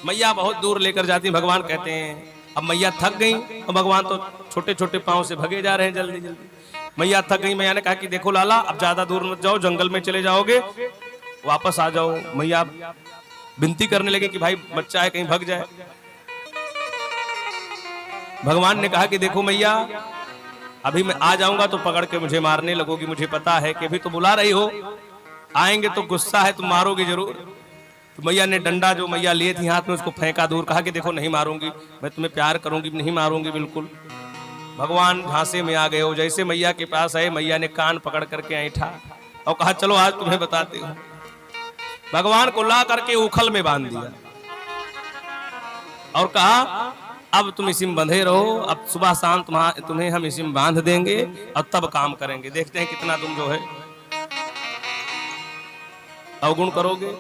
मैया बहुत दूर लेकर जाती, भगवान कहते हैं अब मैया थक गई, और भगवान तो छोटे छोटे पांव से भगे जा रहे हैं जल्दी जल्दी। मैया थक गई, मैया ने कहा कि देखो लाला अब ज्यादा दूर मत जाओ, जंगल में चले जाओगे, वापस आ जाओ। मैया विनती करने लगे कि भाई बच्चा है कहीं भग जाए। भगवान ने कहा कि देखो मैया अभी मैं आ जाऊंगा तो पकड़ के मुझे मारने लगोगी, मुझे पता है कि अभी तो बुला रही हो, आएंगे तो गुस्सा है, तुम मारोगे जरूर। तो मैया ने डंडा जो मैया लिए थी हाथ में उसको फेंका दूर, कहा कि देखो नहीं मारूंगी, मैं तुम्हें प्यार करूंगी, नहीं मारूंगी बिल्कुल। भगवान झांसे में आ गए हो, जैसे मैया के पास आए मैया ने कान पकड़ करके ऐठा और कहा चलो आज तुम्हें बताते हो। भगवान को ला करके उखल में बांध दिया और कहा अब तुम इसी में बंधे रहो, अब सुबह शाम तुम्हें हम इसी में बांध देंगे और तब काम करेंगे, देखते हैं कितना तुम जो है अवगुण करोगे।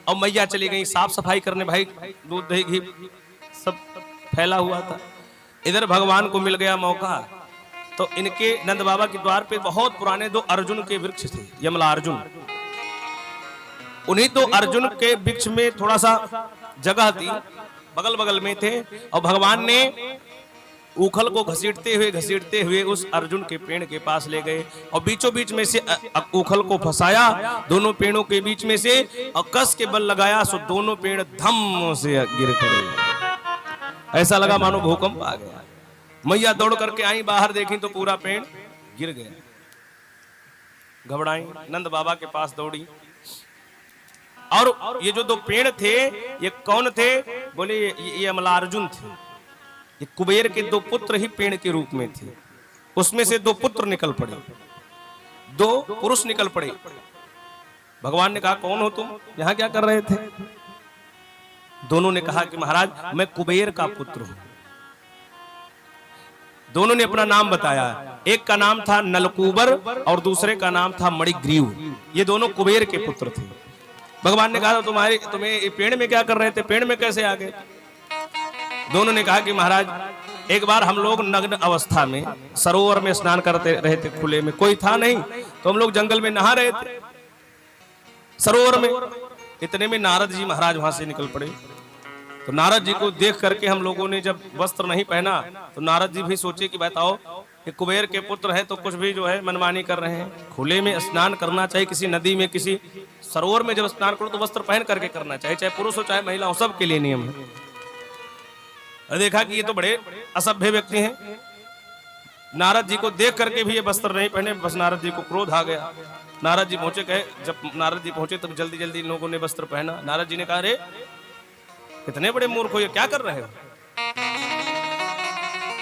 और मैया चली गई साफ सफाई करने, भाई दूध दही घी सब फैला हुआ था। इधर भगवान को मिल गया मौका, तो इनके नंद बाबा के द्वार पे बहुत पुराने 2 अर्जुन के वृक्ष थे, यमला अर्जुन। उन्हीं 2 अर्जुन के वृक्ष में थोड़ा सा जगह थी, बगल बगल में थे, और भगवान ने उखल को घसीटते हुए उस अर्जुन के पेड़ के पास ले गए और बीचों बीच में से उखल को फंसाया दोनों पेड़ों के बीच में से और कस के बल लगाया, सो दोनों पेड़ धम से गिर पड़े। ऐसा लगा मानो भूकंप आ गया। मैया दौड़ करके आई, बाहर देखी तो पूरा पेड़ गिर गया। घबराई, नंद बाबा के पास दौड़ी, और ये जो 2 पेड़ थे ये कौन थे? बोले ये यमला अर्जुन थे। ये कुबेर के 2 पुत्र ही पेड़ के रूप में थे, उसमें से 2 पुत्र निकल पड़े, 2 पुरुष निकल पड़े। भगवान ने कहा कौन हो तुम, यहां क्या कर रहे थे? दोनों ने कहा कि महाराज मैं कुबेर का पुत्र हूं। दोनों ने अपना नाम बताया, एक का नाम था नलकूबर और दूसरे का नाम था मणिग्रीव। ये दोनों कुबेर के पुत्र थे। भगवान ने कहा तुम्हें पेड़ में क्या कर रहे थे, पेड़ में कैसे आ गए? दोनों ने कहा कि महाराज एक बार हम लोग नग्न अवस्था में सरोवर में स्नान करते रहे थे, खुले में कोई था नहीं, तो हम लोग जंगल में नहा रहे थे सरोवर में। इतने में नारद जी महाराज वहां से निकल पड़े। तो नारद जी को देख करके हम लोगों ने जब वस्त्र नहीं पहना तो नारद जी भी सोचे कि बताओ ये कुबेर के पुत्र है तो कुछ भी जो है मनमानी कर रहे हैं। खुले में स्नान करना चाहिए, किसी नदी में किसी सरोवर में जब स्नान करो तो वस्त्र पहन करके करना चाहिए, चाहे पुरुष हो चाहे महिला हो, सबके लिए नियम है। देखा कि ये तो बड़े असभ्य व्यक्ति हैं। नारद जी को देख करके भी ये वस्त्र नहीं पहने, बस नारद जी को क्रोध आ गया। नारद जी पहुंचे, कहे जब नारद जी पहुंचे तब जल्दी जल्दी इन लोगों ने वस्त्र पहना। नारद जी ने कहा अरे कितने बड़े मूर्ख हो, ये क्या कर रहे हो?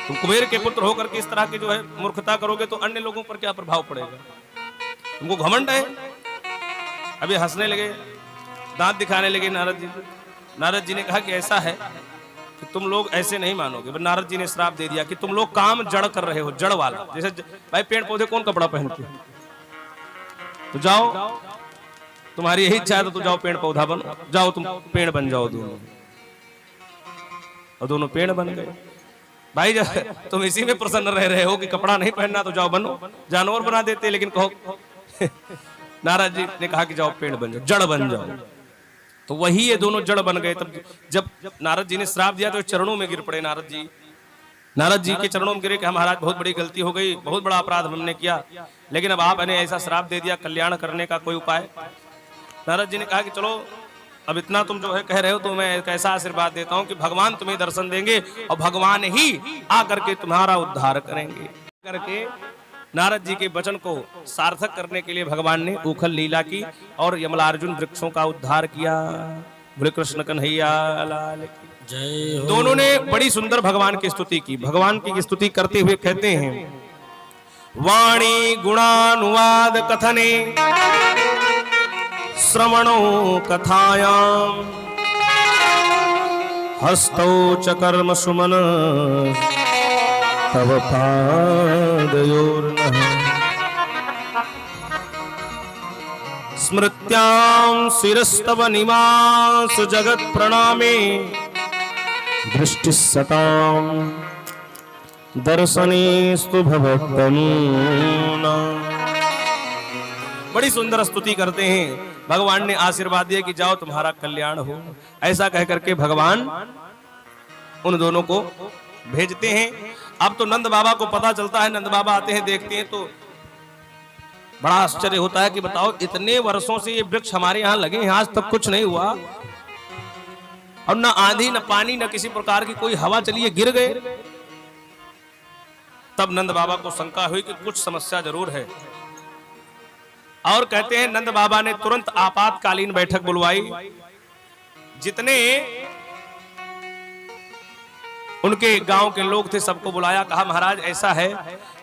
तुम कुबेर के पुत्र होकर के इस तरह की जो है मूर्खता करोगे तो अन्य लोगों पर क्या प्रभाव पड़ेगा? तुमको घमंड है। अभी हंसने लगे, दांत दिखाने लगे नारद जी। नारद जी ने कहा कि ऐसा है कि तुम लोग ऐसे नहीं मानोगे। नारद जी ने श्राप दे दिया कि तुम लोग काम जड़ कर रहे हो, जड़ वाला। जैसे भाई पेड़ पौधे कौन कपड़ा पहनते हैं? तो जाओ, तुम्हारी यही इच्छा है तो जाओ पेड़ पौधा बनो, जाओ तुम पेड़ बन जाओ दोनों। और दोनों पेड़ बन गए। भाई जब तुम इसी में प्रसन्न रह रहे हो कि कपड़ा नहीं पहनना तो जाओ बनो, जानवर बना देते, लेकिन कहो नारद जी ने कहा कि जाओ पेड़ बन जाओ, जड़ बन जाओ। तो वही ये दोनों जड़ बन गए। तब जब नारद जी ने श्राप दिया तो चरणों में गिर पड़े नारद जी। नारद जी के चरणों में गिरे कि महाराज बहुत बड़ी गलती हो गई, बहुत बड़ा अपराध हमने किया, लेकिन अब आपने ऐसा श्राप दे दिया, कल्याण करने का कोई उपाय? नारद जी ने कहा कि चलो अब इतना तुम जो है कह रहे हो तो मैं एक ऐसा आशीर्वाद देता हूं कि भगवान तुम्हें दर्शन देंगे और भगवान ही आकर के तुम्हारा उद्धार करेंगे। करके नारद जी के वचन को सार्थक करने के लिए भगवान ने उखल लीला की और यमलार्जुन वृक्षों का उद्धार किया। बोले कृष्ण कन्हैया लाल की जय हो। दोनों ने बड़ी सुंदर भगवान की स्तुति की। भगवान की स्तुति करते हुए कहते हैं वाणी गुणानुवाद कथने श्रवणो कथायाम हस्तौ च कर्म सुमन तव पादयोर्नः स्मृत्यां शिरस्तव निवास जगत प्रणामे दृष्टि सतां दर्शनेस्तु भवत्तनूना। बड़ी सुंदर स्तुति करते हैं। भगवान ने आशीर्वाद दिया कि जाओ तुम्हारा कल्याण हो। ऐसा कह करके भगवान उन दोनों को भेजते हैं। अब तो नंद बाबा को पता चलता है, नंद बाबा आते हैं, देखते हैं तो बड़ा आश्चर्य होता है कि बताओ इतने वर्षों से ये वृक्ष हमारे यहाँ लगे हैं, आज तक कुछ नहीं हुआ, और न आंधी न पानी न किसी प्रकार की कोई हवा चली, गिर गए। तब नंद बाबा को शंका हुई कि कुछ समस्या जरूर है, और कहते हैं नंद बाबा ने तुरंत आपातकालीन बैठक बुलवाई। जितने उनके गांव के लोग थे सबको बुलाया, कहा महाराज ऐसा है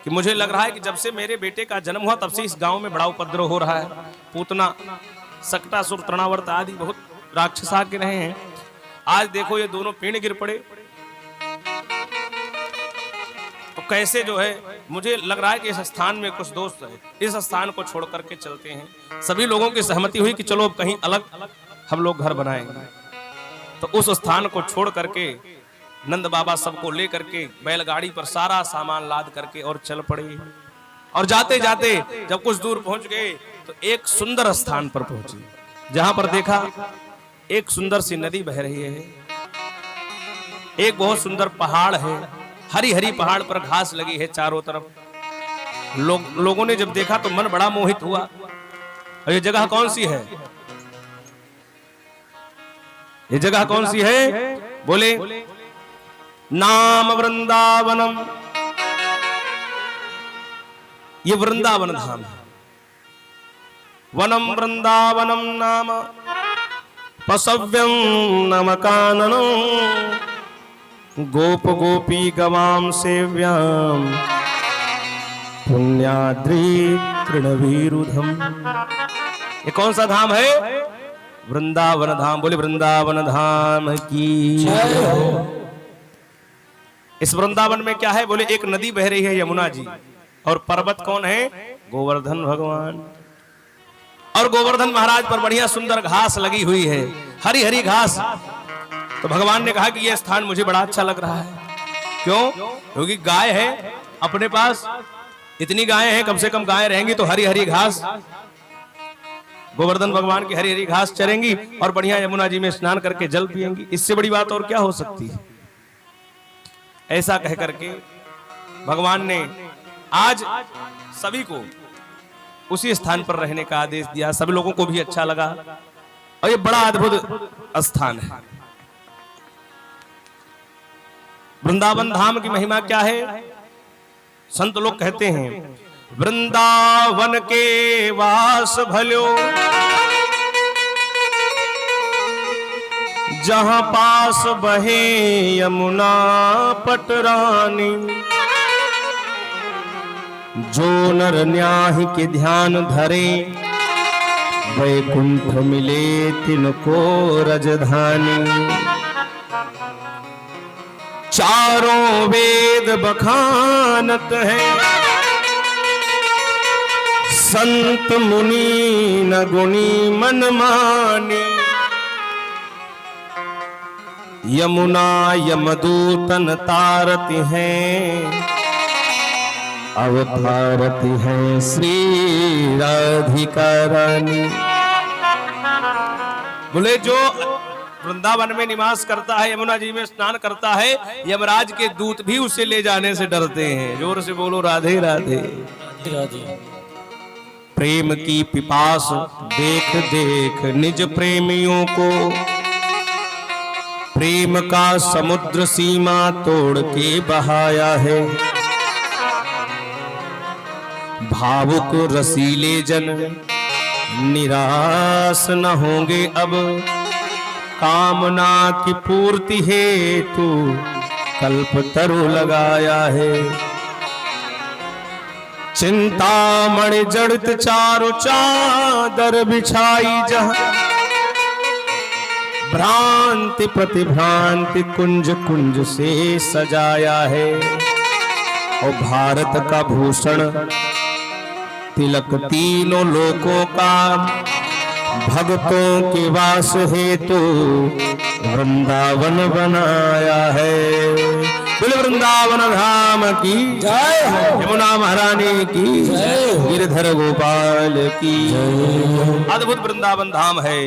कि मुझे लग रहा है कि जब से मेरे बेटे का जन्म हुआ तब से इस गांव में बड़ा उपद्रव हो रहा है। पूतना, सकटासुर, तृणावर्त आदि बहुत राक्षस आके रहे हैं, आज देखो ये दोनों पेड़ गिर पड़े, तो कैसे जो है, मुझे लग रहा है कि इस स्थान में कुछ दोस्त है, इस स्थान को छोड़ करके चलते हैं। सभी लोगों की सहमति हुई कि चलो अब कहीं अलग हम लोग घर बनाएंगे। तो उस स्थान को छोड़ करके नंद बाबा सबको ले करके बैलगाड़ी पर सारा सामान लाद करके और चल पड़े। और जाते जाते जब कुछ दूर पहुंच गए तो एक सुंदर स्थान पर पहुंचे, जहां पर देखा एक सुंदर सी नदी बह रही है, एक बहुत सुंदर पहाड़ है, हरी हरी पहाड़ पर घास लगी है चारों तरफ। लोगों ने जब देखा तो मन बड़ा मोहित हुआ। और ये जगह कौन सी है? ये जगह कौन सी है? बोले, नाम वृंदावनम। ये वृंदावन धाम है। वनम वृंदावनम नाम पशव्यम नमकाननम गोप गोपी गवाम सेव्याम पुण्याद्रि तृणवीरुधम। ये कौन सा धाम है? वृंदावन धाम। बोले वृंदावन धाम की जय हो। इस वृंदावन में क्या है? बोले एक नदी बह रही है यमुना जी, और पर्वत कौन है? गोवर्धन भगवान। और गोवर्धन महाराज पर बढ़िया सुंदर घास लगी हुई है, हरी हरी घास। तो भगवान ने कहा कि यह स्थान मुझे बड़ा अच्छा लग रहा है। क्यों? क्योंकि गाय है अपने पास, इतनी गायें हैं, कम से कम गायें रहेंगी तो हरी हरी घास, गोवर्धन भगवान की हरी हरी घास चरेंगी और बढ़िया यमुना जी में स्नान करके जल पिएंगी। इससे बड़ी बात और क्या हो सकती है? ऐसा कह करके भगवान ने आज सभी को उसी स्थान पर रहने का आदेश दिया। सभी लोगों को भी अच्छा लगा और ये बड़ा अद्भुत स्थान है। वृंदावन धाम की महिमा क्या है? संत लोग कहते हैं, वृंदावन के वास भल्यो जहां पास बहे यमुना पटरानी, जो नर न्याही के ध्यान धरे वैकुंठ मिले तिनको रजधानी। चारों वेद बखानत है संत मुनि न गुणी मन मानी, यमुना यमदूतन तारती हैं अवतारती हैं श्री राधिका रानी। बोले जो वृंदावन में निवास करता है, यमुना जी में स्नान करता है, यमराज के दूत भी उसे ले जाने से डरते हैं। जोर से बोलो राधे राधे राधे। प्रेम की पिपास देख देख निज प्रेमियों को, प्रेम का समुद्र सीमा तोड़ के बहाया है। भावुक रसीले जन निराश न होंगे अब, कामना की पूर्ति हेतु कल्प तरु लगाया है। चिंतामणि जड़ित चारों चादर बिछाई जहां, भ्रांति प्रतिभ्रांति कुंज कुंज से सजाया है। और भारत का भूषण तिलक तीनों लोकों का, भक्तों के वास हेतु वृंदावन बनाया है। बोले वृंदावन धाम की जय हो, यमुना महारानी की जय हो, गिरधर गोपाल की जय हो। अद्भुत वृंदावन धाम है।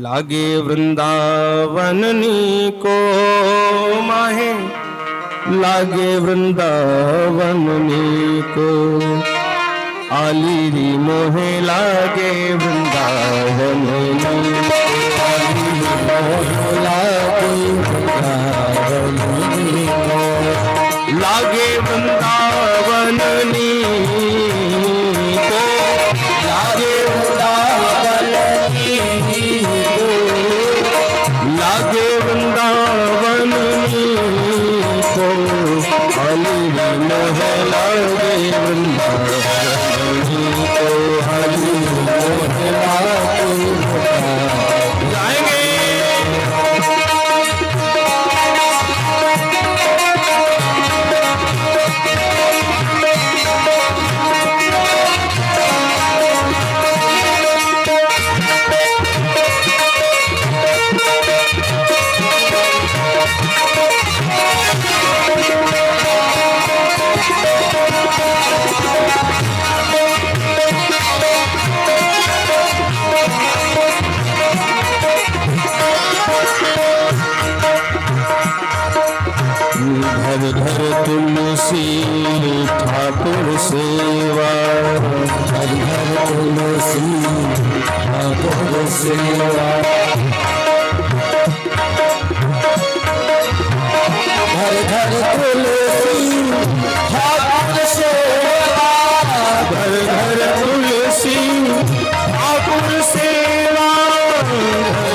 लागे वृंदावन को माहे, लागे वृंदावन को आलीरी मोहे लागे वृंदावन लागे वृंदावन को, लागे वृंदावन को, लागे वृंदावन को आलीरी मोहे लागे वृंदावन जाएंगे घर तुलसी ठाकुर सेवा, घर घर तुलसी ठाकुर सेवा, घर घर तुलसी ठाकुर सेवा, घर घर तुलसी ठाकुर सेवा,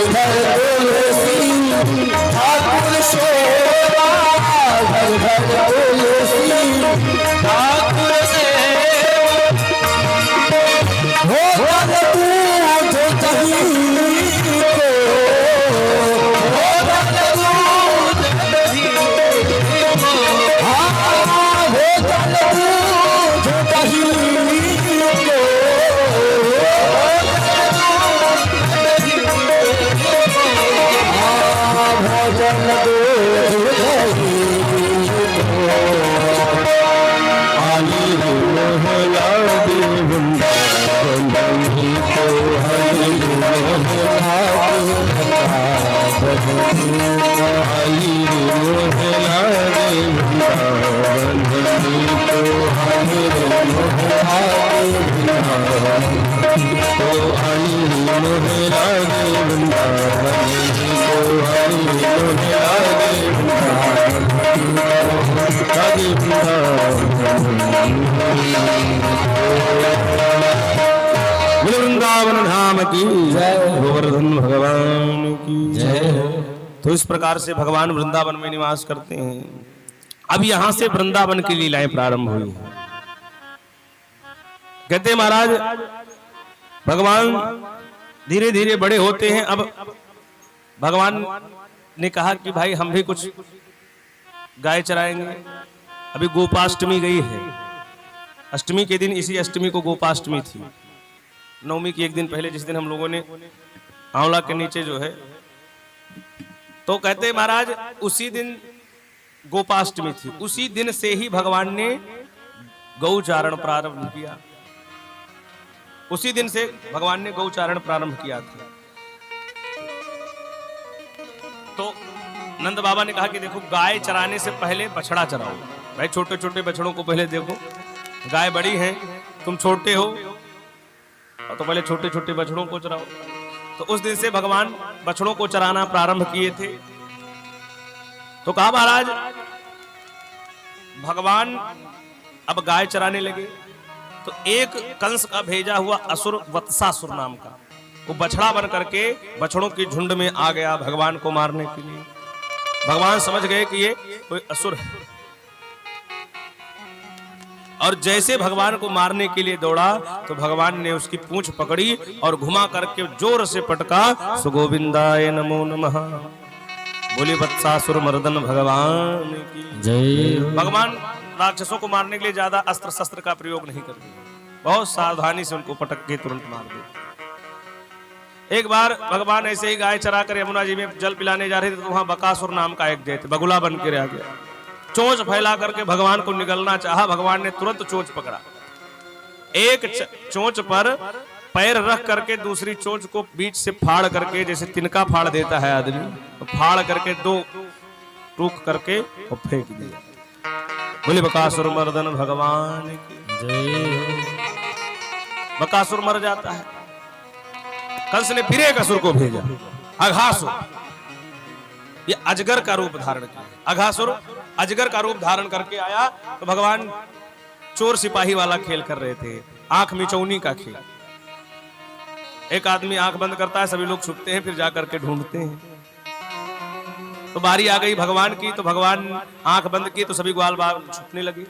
घर तुलसी ठाकुर सेवा, घर घर तुलसी ठाकुर सेवा, हो जन दूध दही को, हो जन दूध दही को, हाँ हो जन दूध दही को, भोजन दूध दही आली मोहला दे वृंदावनी को, हरि मोहला आली मोहला दे वृंदावनी को, हरि मोहला को, हरि मोहला दे वृंदावनी को, हरि मोहला दे वृंदावन धाम की जय, गोवर्धन भगवान की जय। तो इस प्रकार से भगवान वृंदावन में निवास करते हैं। अब यहां से वृंदावन की लीलाएं प्रारंभ हुई हैं। कहते हैं महाराज भगवान धीरे धीरे बड़े होते हैं। अब भगवान ने कहा कि भाई हम भी कुछ गाय चराएंगे। अभी गोपाष्टमी गई है, अष्टमी के दिन, इसी अष्टमी को गोपाष्टमी थी, नवमी की एक दिन पहले, जिस दिन हम लोगों ने आंवला के नीचे जो है, तो कहते महाराज उसी दिन गोपाष्टमी थी, उसी दिन से ही भगवान ने गौचारण प्रारंभ किया। उसी दिन से भगवान ने गौचारण प्रारंभ किया था। तो नंद बाबा ने कहा कि देखो गाय चराने से पहले बछड़ा चराओ। भाई छोटे छोटे बछड़ों को पहले देखो, गाय बड़ी है, तुम छोटे हो, और तो पहले छोटे छोटे बछड़ों को चराओ। तो उस दिन से भगवान बछड़ों को चराना प्रारंभ किए थे। तो कहा महाराज भगवान अब गाय चराने लगे, तो एक कंस का भेजा हुआ असुर वत्सासुर नाम का, वो बछड़ा बन करके बछड़ों के झुंड में आ गया भगवान को मारने के लिए। भगवान समझ गए कि ये कोई असुर है, और जैसे भगवान को मारने के लिए दौड़ा तो भगवान ने उसकी पूंछ पकड़ी और घुमा करके जोर से पटका। सुगोविंदाय नमो नमः। बोले वत्सासुर मर्दन भगवान की जय। भगवान राक्षसों को मारने के लिए ज्यादा अस्त्र शस्त्र का प्रयोग नहीं करते, बहुत सावधानी से उनको पटक के तुरंत मार दे। एक बार भगवान ऐसे ही गाय चरा कर यमुना जी में जल पिलाने जा रहे थे, तो वहां बकासुर नाम का एक दैत्य बगुला बन के रह गया। चोंच फैला करके भगवान को निगलना चाहा, भगवान ने तुरंत चोंच पकड़ा। एक चोंच पर पैर रख करके दूसरी चोंच को बीच से फाड़ करके, जैसे तिनका फाड़ देता है आदमी, तो फाड़ करके दो टूक करके और फेंक दिया। बोले बकासुर मर्दन भगवान की जय। बकासुर मर जाता है। कंस ने फिर एक असुर को भेजा, अघासुर। ये अजगर का रूप धारण किया। अघासुर अजगर का रूप धारण करके आया। तो भगवान चोर सिपाही वाला खेल कर रहे थे, आंख मिचौनी का खेल। एक आदमी आंख बंद करता है, सभी लोग छुपते हैं, फिर जाकर के ढूंढते हैं। तो बारी आ गई भगवान की, तो भगवान आंख बंद की तो सभी ग्वाल बाल छुपने लगी।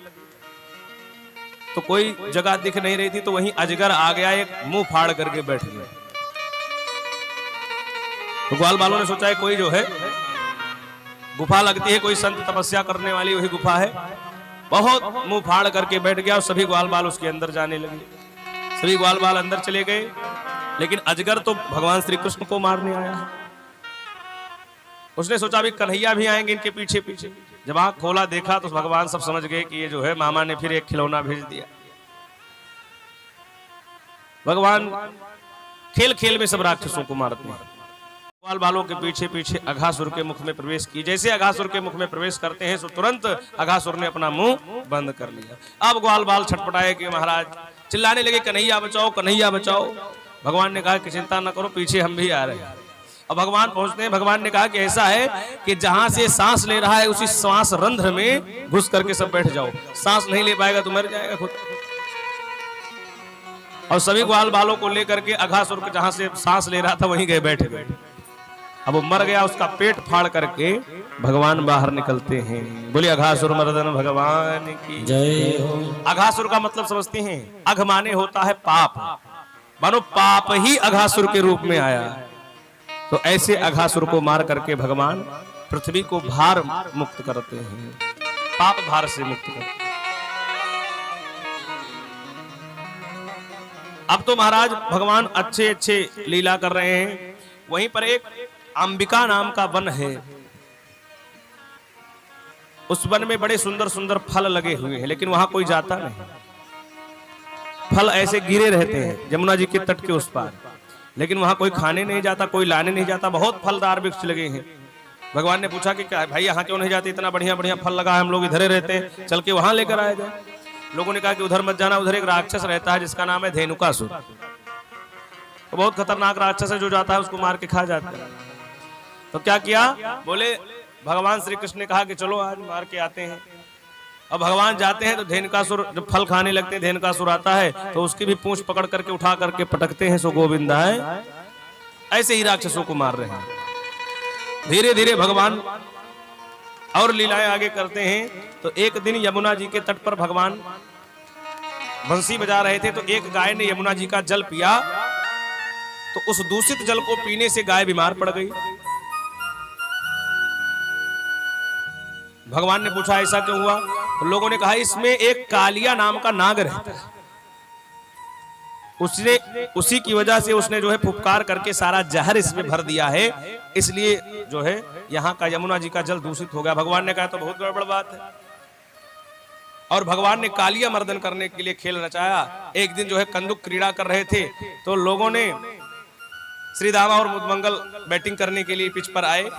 तो कोई जगह दिख नहीं रही थी, तो वहीं अजगर आ गया, एक मुंह फाड़ करके बैठ गया। तो ग्वाल बालों ने सोचा है कोई जो है गुफा लगती है, कोई संत तपस्या करने वाली वही गुफा है। बहुत मुंह फाड़ करके बैठ गया और सभी ग्वाल बाल उसके अंदर जाने लगे। सभी ग्वाल बाल अंदर चले गए, लेकिन अजगर तो भगवान श्री कृष्ण को मारने आया है। उसने सोचा भी कन्हैया भी आएंगे इनके पीछे पीछे। जब आंख खोला देखा तो भगवान सब समझ गए कि ये जो है मामा ने फिर एक खिलौना भेज दिया। भगवान खेल खेल में सब राक्षसों को मारते हैं। ग्वाल बालों के पीछे पीछे अघासुर के मुख में प्रवेश की। जैसे अघासुर के मुख में प्रवेश करते हैं तो तुरंत अघासुर ने अपना मुंह बंद कर लिया। अब ग्वाल बाल छटपटाए कि महाराज, चिल्लाने लगे कन्हैया बचाओ, कन्हैया बचाओ। भगवान ने कहा कि चिंता न करो, पीछे हम भी आ रहे हैं। अब भगवान पहुंचते हैं। भगवान ने कहा कि ऐसा है कि जहां से सांस ले रहा है उसी सांस रंध्र में घुस करके सब बैठ जाओ। सांस नहीं ले पाएगा तो मर जाएगा खुद। और सभी ग्वाल बालों को लेकर के अघासुर के जहां से सांस ले रहा था वहीं गए बैठ गए। अब वो मर गया, उसका पेट फाड़ करके भगवान बाहर निकलते हैं। बोले अघासुर मर्दन भगवान की जय हो। अघासुर का मतलब समझते हैं? अघ माने होता है पाप, मानो पाप ही अघासुर के रूप में आया। तो ऐसे अघासुर को मार करके भगवान पृथ्वी को भार मुक्त करते हैं, पाप भार से मुक्त करते हैं। अब तो महाराज भगवान अच्छे अच्छे लीला कर रहे हैं। वहीं पर एक अंबिका नाम का वन है। उस वन में बड़े सुंदर सुंदर फल लगे हुए हैं, लेकिन वहां कोई जाता नहीं। फल ऐसे गिरे रहते हैं यमुना जी के तट के उस पार, लेकिन वहां कोई खाने नहीं जाता, कोई लाने नहीं जाता। बहुत फलदार वृक्ष लगे हैं। भगवान ने पूछा कि क्या भाई यहाँ क्यों नहीं जाते, इतना बढ़िया बढ़िया फल लगा है, हम लोग इधर रहते हैं, चल के वहां लेकर आए जाए। लोगों ने कहा कि उधर मत जाना, उधर एक राक्षस रहता है जिसका नाम है धेनुकासुर। तो बहुत खतरनाक राक्षस है, जो जाता है उसको मार के खा जाता है। तो क्या किया, बोले भगवान श्री कृष्ण ने कहा कि चलो आज मार के आते हैं। अब भगवान जाते हैं तो धेनुकासुर जब फल खाने लगते हैं, धेनुकासुर आता है तो उसकी भी पूंछ पकड़ करके उठा करके पटकते हैं, सो गोविंदा है। ऐसे ही राक्षसों को मार रहे हैं। धीरे धीरे भगवान और लीलाएं आगे करते हैं। तो एक दिन यमुना जी के तट पर भगवान बंसी बजा रहे थे, तो एक गाय ने यमुना जी का जल पिया। तो उस दूषित जल को पीने से गाय बीमार पड़ गई। भगवान ने पूछा ऐसा क्यों हुआ? तो लोगों ने कहा इसमें एक कालिया नाम का नाग रहता है, उसने उसी की वजह से उसने जो है फुफकार करके सारा जहर इसमें भर दिया है, इसलिए जो है यहाँ का यमुना जी का जल दूषित हो गया। भगवान ने कहा तो बहुत गड़बड़ बात है। और भगवान ने कालिया मर्दन करने के लिए खेल रचाया। एक दिन जो है कंदुक क्रीड़ा कर रहे थे, तो लोगों ने श्री दामा और मुदमंगल बैटिंग करने के लिए पिच पर आए,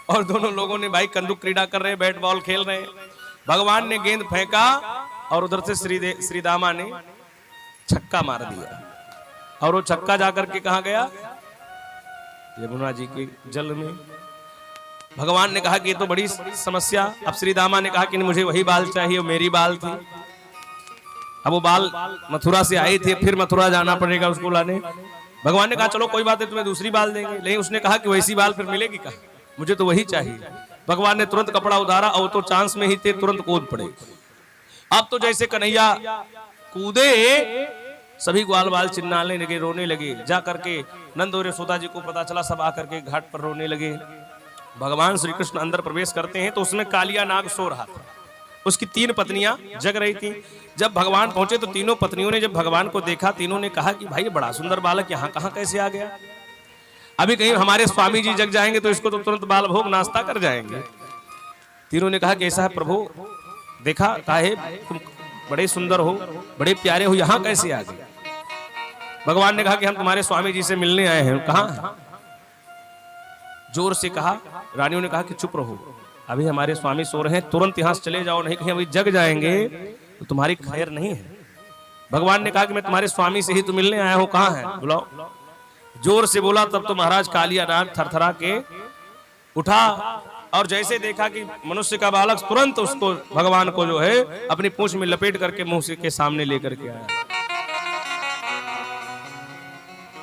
और दोनों लोगों ने भाई कंदुक क्रीड़ा कर रहे, बैट बॉल खेल रहे। भगवान ने गेंद फेंका और उधर से श्री दामा ने छक्का मार दिया, और वो छक्का जाकर के कहां गया? यमुना जी के जल में। भगवान ने कहा कि ये तो बड़ी समस्या। अब श्री दामा ने कहा कि मुझे वही बाल चाहिए, मेरी बाल थी। अब वो बाल मथुरा से आए थे, फिर मथुरा जाना पड़ेगा उसको लाने। भगवान ने कहा चलो कोई बात नहीं, तुम्हें दूसरी बाल देंगे। लेकिन उसने कहा कि वैसी बाल फिर मिलेगी कहाँ, मुझे तो वही चाहिए। भगवान ने तुरंत कपड़ा उतारा, और तो चांस में ही थे, तुरंत कूद पड़े। अब तो जैसे कन्हैया कूदे, सभी ग्वाल बाल चिल्लाने लगे, रोने लगे। जा करके नंद और यशोदा जी को पता चला, सब आकर के घाट पर रोने लगे। भगवान श्री कृष्ण अंदर प्रवेश करते हैं तो उसमें कालिया नाग सो रहा था। उसकी 3 पत्नियां जग रही थी। जब भगवान पहुंचे तो तीनों पत्नियों ने जब भगवान को देखा, तीनों ने कहा कि भाई बड़ा सुंदर बालक यहाँ कहाँ कैसे आ गया? अभी कहीं हमारे स्वामी जी जग जाएंगे तो इसको तो तुरंत बाल भोग नाश्ता कर जाएंगे। तीनों ने कहा कि ऐसा है प्रभु, देखा काहे तुम बड़े सुंदर हो, बड़े प्यारे हो, यहाँ कैसे आ गए? भगवान ने कहा कि हम तुम्हारे स्वामी जी से मिलने आए हैं। कहाँ है? जोर से कहा। रानियों ने कहा कि चुप रहो, अभी हमारे स्वामी सो रहे हैं, तुरंत यहाँ से चले जाओ, नहीं कहीं अभी जग जाएंगे तो तुम्हारी खैर नहीं है। भगवान ने कहा कि मैं तुम्हारे स्वामी से ही तो मिलने आया हूँ, कहाँ है बुलाओ। जोर से बोला, तब तो महाराज कालिया नाग थरथरा के उठा, और जैसे देखा कि मनुष्य का बालक, तुरंत उसको भगवान को जो है अपनी पूंछ में लपेट करके मुंह से के सामने लेकर के आया।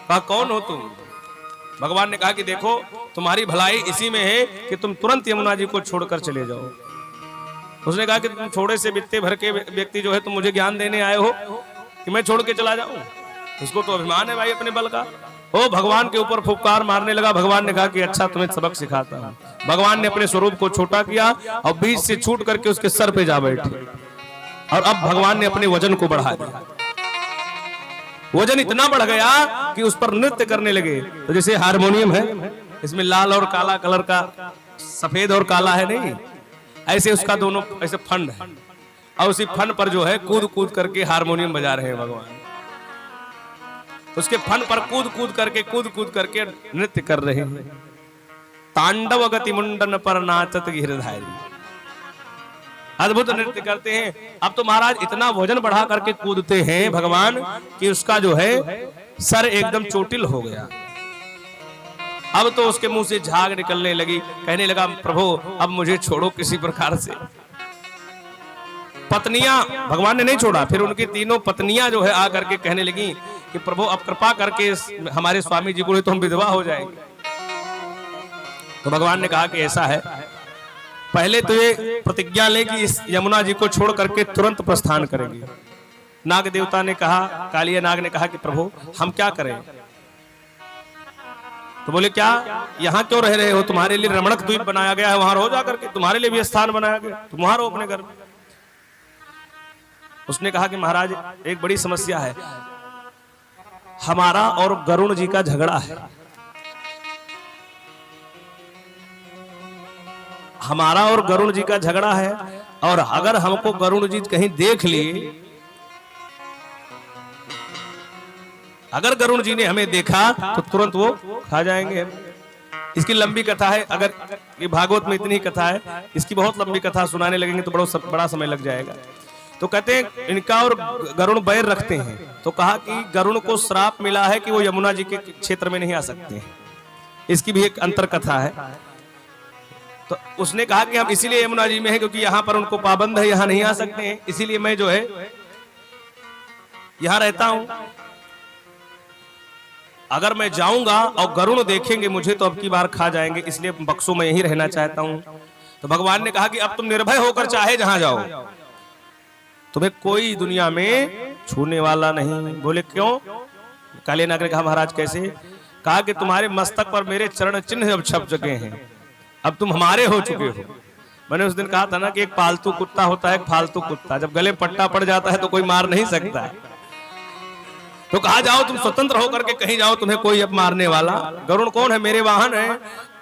कहा कौन हो तुम? भगवान ने कहा कि देखो तुम्हारी भलाई इसी में है कि तुम तुरंत यमुना जी को छोड़कर चले जाओ। उसने कहा कि तुम थोड़े से बित्ते भर के व्यक्ति जो है तुम मुझे ज्ञान देने आए हो कि मैं छोड़ के चला जाऊं? उसको तो अभिमान है भाई अपने बल का। वो भगवान के ऊपर फुफकार मारने लगा। भगवान ने कहा कि अच्छा तुम्हें सबक सिखाता हूं। भगवान ने अपने स्वरूप को छोटा किया और बीच से छूट करके उसके सर पे जा बैठे, और अब भगवान ने अपने वजन को बढ़ा दिया। वजन इतना बढ़ गया कि उस पर नृत्य करने लगे। तो जैसे हारमोनियम है, इसमें लाल और काला कलर का, सफेद और काला है नहीं, ऐसे उसका दोनों ऐसे फंड है, और उसी फन पर जो है कूद कूद करके हारमोनियम बजा रहे हैं भगवान। उसके फन पर कूद कूद करके नृत्य कर रहे हैं। तांडव गति मुंडन पर नाचत गिरधारी। अद्भुत नृत्य करते हैं। अब तो महाराज इतना वजन बढ़ा करके कूदते हैं भगवान कि उसका जो है सर एकदम चोटिल हो गया। अब तो उसके मुंह से झाग निकलने लगी। कहने लगा प्रभु अब मुझे छोड़ो किसी प्रकार से। पत्नियां भगवान ने नहीं छोड़ा, फिर उनकी तीनों पत्नियां जो है आकर के कहने लगी कि प्रभु अब कृपा करके हमारे स्वामी जी को तो हम विधवा हो जाएंगे। तो भगवान ने कहा कि ऐसा है, पहले तो ये प्रतिज्ञा ले कि इस यमुना जी को छोड़ करके तुरंत प्रस्थान करेंगे। नाग देवता ने कहा, कालिया नाग ने कहा कि प्रभु हम क्या करें? तो बोले क्या यहाँ क्यों रह रहे हो? तुम्हारे लिए रमणक द्वीप बनाया गया है, वहां रहो जाकर के, तुम्हारे लिए भी स्थान बनाया गया, तुम वहां रहो अपने घर में। उसने कहा कि महाराज एक बड़ी समस्या है, हमारा और गरुण जी का झगड़ा है। हमारा और गरुण जी का झगड़ा है, और अगर हमको गरुण जी कहीं देख लिए, अगर गरुण जी ने हमें देखा तो तुरंत वो खा जाएंगे। इसकी लंबी कथा है, अगर ये भागवत में इतनी कथा है, इसकी बहुत लंबी कथा सुनाने लगेंगे तो बड़ा समय लग जाएगा। तो कहते हैं इनका और गरुण बैर रखते हैं। तो कहा कि गरुण को श्राप मिला है कि वो यमुना जी के क्षेत्र में नहीं आ सकते। इसकी भी एक अंतर कथा है। तो उसने कहा कि हम इसीलिए यमुना जी में हैं क्योंकि यहाँ पर उनको पाबंद है, यहाँ नहीं आ सकते हैं, इसीलिए मैं जो है यहाँ रहता हूं। अगर मैं जाऊंगा और गरुण देखेंगे मुझे तो अब की बार खा जाएंगे, इसलिए बक्सों में यहीं रहना चाहता हूं। तो भगवान ने कहा कि अब तुम निर्भय होकर चाहे जहां जाओ, तुम्हें कोई दुनिया में छूने वाला नहीं। बोले क्यों? काले नाग ने कहा महाराज कैसे? कहा कि तुम्हारे मस्तक पर मेरे चरण चिन्ह अब छप चुके हैं, अब तुम हमारे हो चुके हो। मैंने उस दिन कहा था ना कि एक पालतू कुत्ता होता है, एक फालतू कुत्ता, जब गले पट्टा पड़ जाता है तो कोई मार नहीं सकता है। तो कहा जाओ तुम स्वतंत्र होकर के कहीं जाओ, तुम्हें कोई अब मारने वाला। गरुण कौन है? मेरे वाहन है।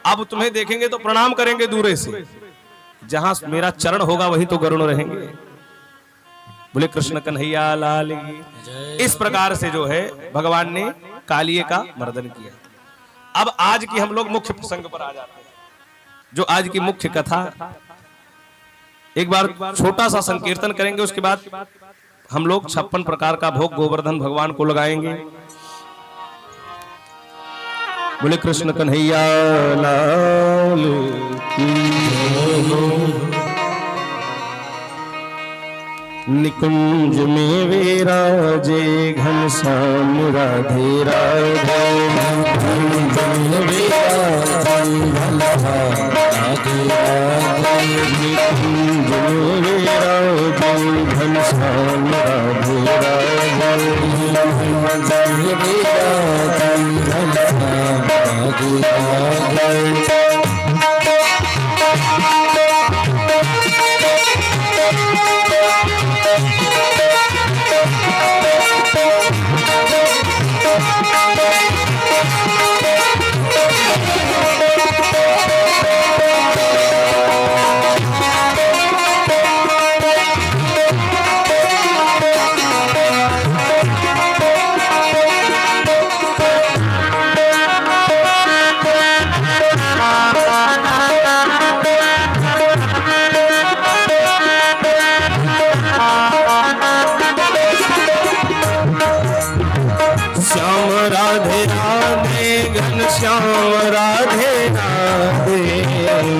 अब तुम्हें देखेंगे तो प्रणाम करेंगे दूरे से, जहां मेरा चरण होगा वहीं तो गरुण रहेंगे। बोले कृष्ण कन्हैया लाल की। इस प्रकार से जो है भगवान ने कालिये का मर्दन किया। अब आज की हम लोग मुख्य प्रसंग पर आ जाते हैं, जो आज की मुख्य कथा। एक बार छोटा सा संकीर्तन करेंगे, उसके बाद हम लोग 56 प्रकार का भोग गोवर्धन भगवान को लगाएंगे। बोले कृष्ण कन्हैया लाल की। निकुंज में विराजे घनश्याम राधे राधे, निकुंज में विराजे निकुंज में विराजे घनश्याम राधे राधे, निकुंज में विराजे घनश्याम राधे राधे। श्याम राधे राधे, श्याम राधे राधे,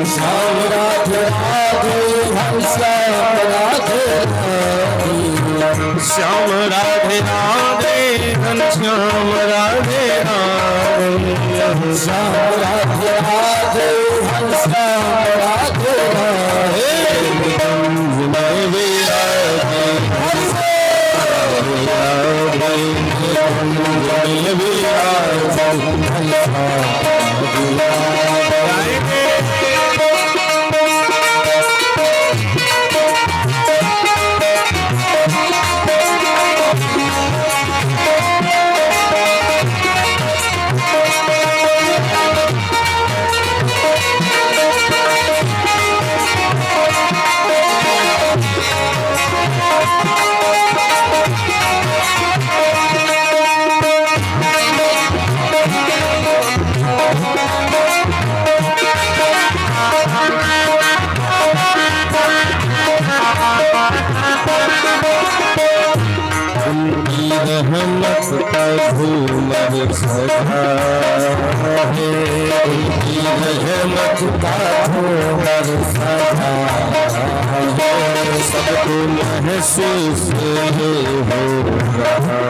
श्याम राधे राधे, श्याम राधे राधे, घनश्याम राधे राधे, श्याम राधे राधे, घनश्याम राधे राधे। निकुंज में विराजे रहमत का झूमर सदा है, उनकी रहमत का झूमर सदा है, सबको महसूस हो रहा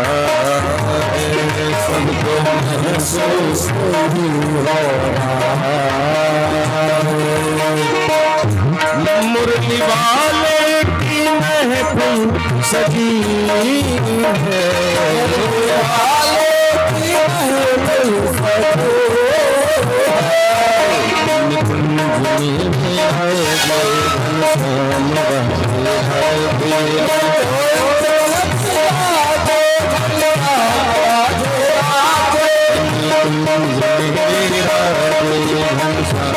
है, सबको महसूस हो रहा है। मुरली वाले की महफिल सजी है, मुरली वाले की महफिल सजी है, कुंज में है घनश्याम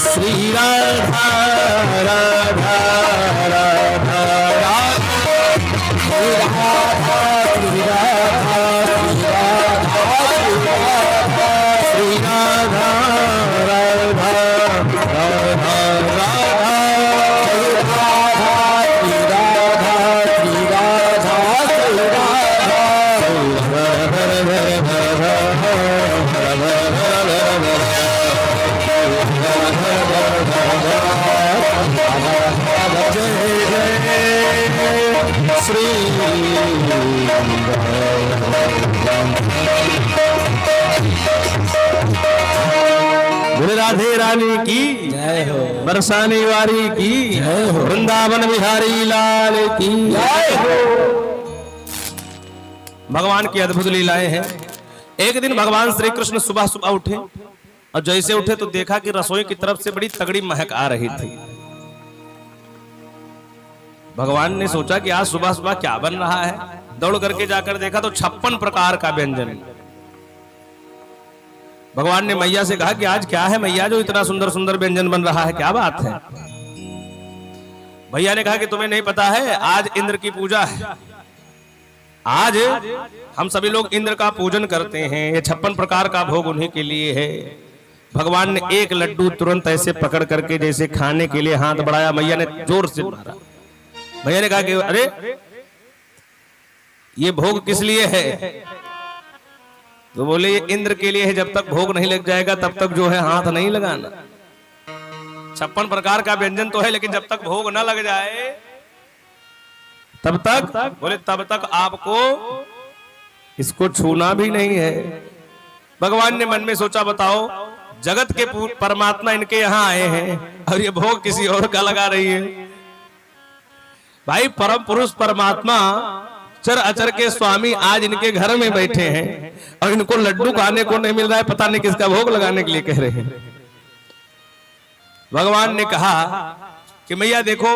श्री राधा राधा राधा बोले राधे रानी की जय हो, बरसाने वाली की जय हो, वृंदावन बिहारी लाल की जय हो। भगवान की अद्भुत लीलाएं हैं। एक दिन भगवान श्री कृष्ण सुबह सुबह उठे और जैसे उठे तो देखा कि रसोई की तरफ से बड़ी तगड़ी महक आ रही थी। भगवान ने सोचा कि आज सुबह सुबह क्या बन रहा है। दौड़ करके जाकर देखा तो 56 प्रकार का व्यंजन। भगवान ने मैया से कहा कि आज क्या है मैया जो इतना सुंदर सुंदर व्यंजन बन रहा है, क्या बात है। भैया ने कहा कि तुम्हें नहीं पता है आज इंद्र की पूजा है। आज हम सभी लोग इंद्र का पूजन करते हैं। ये 56 प्रकार का भोग उन्हीं के लिए है। भगवान ने एक लड्डू तुरंत ऐसे पकड़ करके जैसे खाने के लिए हाथ बढ़ाया, मैया ने जोर से मारा। भैया ने कहा कि अरे ये भोग किस लिए है। तो बोले ये इंद्र के लिए है। जब तक भोग नहीं लग जाएगा तब तक जो है हाथ नहीं लगाना। 56 प्रकार का व्यंजन तो है लेकिन जब तक भोग न लग जाए तब तक बोले तब तक आपको इसको छूना भी नहीं है। भगवान ने मन में सोचा बताओ जगत के परमात्मा इनके यहाँ आए हैं और ये भोग किसी और का लगा रही है। भाई परम पुरुष परमात्मा चर अचर के स्वामी आज इनके घर में बैठे हैं और इनको लड्डू खाने को नहीं मिल रहा है। पता नहीं किसका भोग लगाने के लिए कह रहे हैं। भगवान ने कहा कि मैया देखो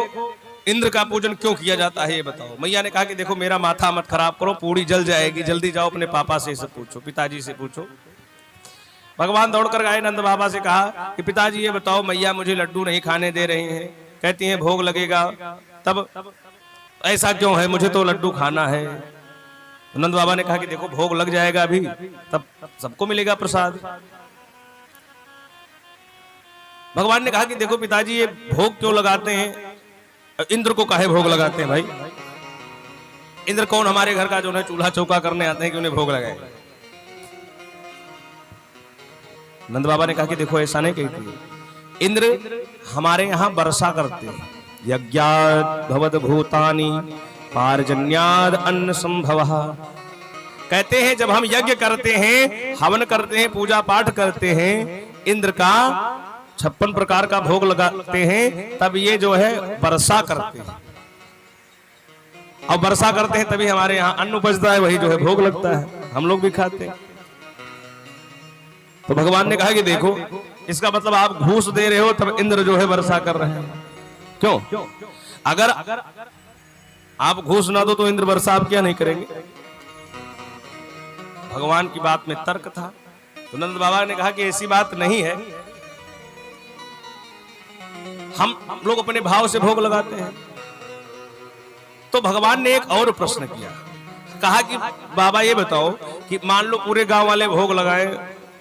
इंद्र का पूजन क्यों किया जाता है ये बताओ। मैया ने कहा कि देखो मेरा माथा मत खराब करो, पूरी जल जाएगी, जल्दी जाओ अपने पापा से सब पूछो, पिताजी से पूछो। भगवान दौड़कर गए, नंद बाबा से कहा कि पिताजी ये बताओ मैया मुझे लड्डू नहीं खाने दे रही हैं, कहती हैं भोग लगेगा, तब ऐसा क्यों है, मुझे तो लड्डू खाना है। नंद बाबा ने कहा कि देखो भोग लग जाएगा अभी, तब सबको मिलेगा प्रसाद। भगवान ने कहा कि देखो पिताजी ये भोग क्यों लगाते हैं, इंद्र को काहे भोग लगाते हैं भाई। इंद्र कौन हमारे घर का जो है चूल्हा चौका करने आते हैं कि उन्हें भोग लगाए? नंद बाबा ने कहा कि देखो ऐसा नहीं कहती, इंद्र हमारे यहाँ वर्षा करते हैं। यज्ञाद भवद भूतानि पारजन्याद अन्न संभवः। कहते हैं जब हम यज्ञ करते हैं, हवन करते हैं, पूजा पाठ करते हैं, इंद्र का 56 प्रकार का भोग लगाते हैं, तब ये जो है वर्षा करते हैं। और वर्षा करते हैं तभी हमारे यहाँ अन्न उपजता है, वही जो है भोग लगता है, हम लोग भी खाते हैं। तो भगवान ने कहा कि देखो, इसका मतलब आप घूस दे रहे हो तब इंद्र जो है वर्षा कर रहे हैं। क्यों? अगर आप घूस ना दो तो इंद्र वर्षा आप क्या नहीं करेंगे? भगवान की बात में तर्क था। तो नंद बाबा ने कहा कि ऐसी बात नहीं है, हम लोग अपने भाव से भोग लगाते हैं। तो भगवान ने एक और प्रश्न किया, कहा कि बाबा ये बताओ कि मान लो पूरे गांव वाले भोग लगाए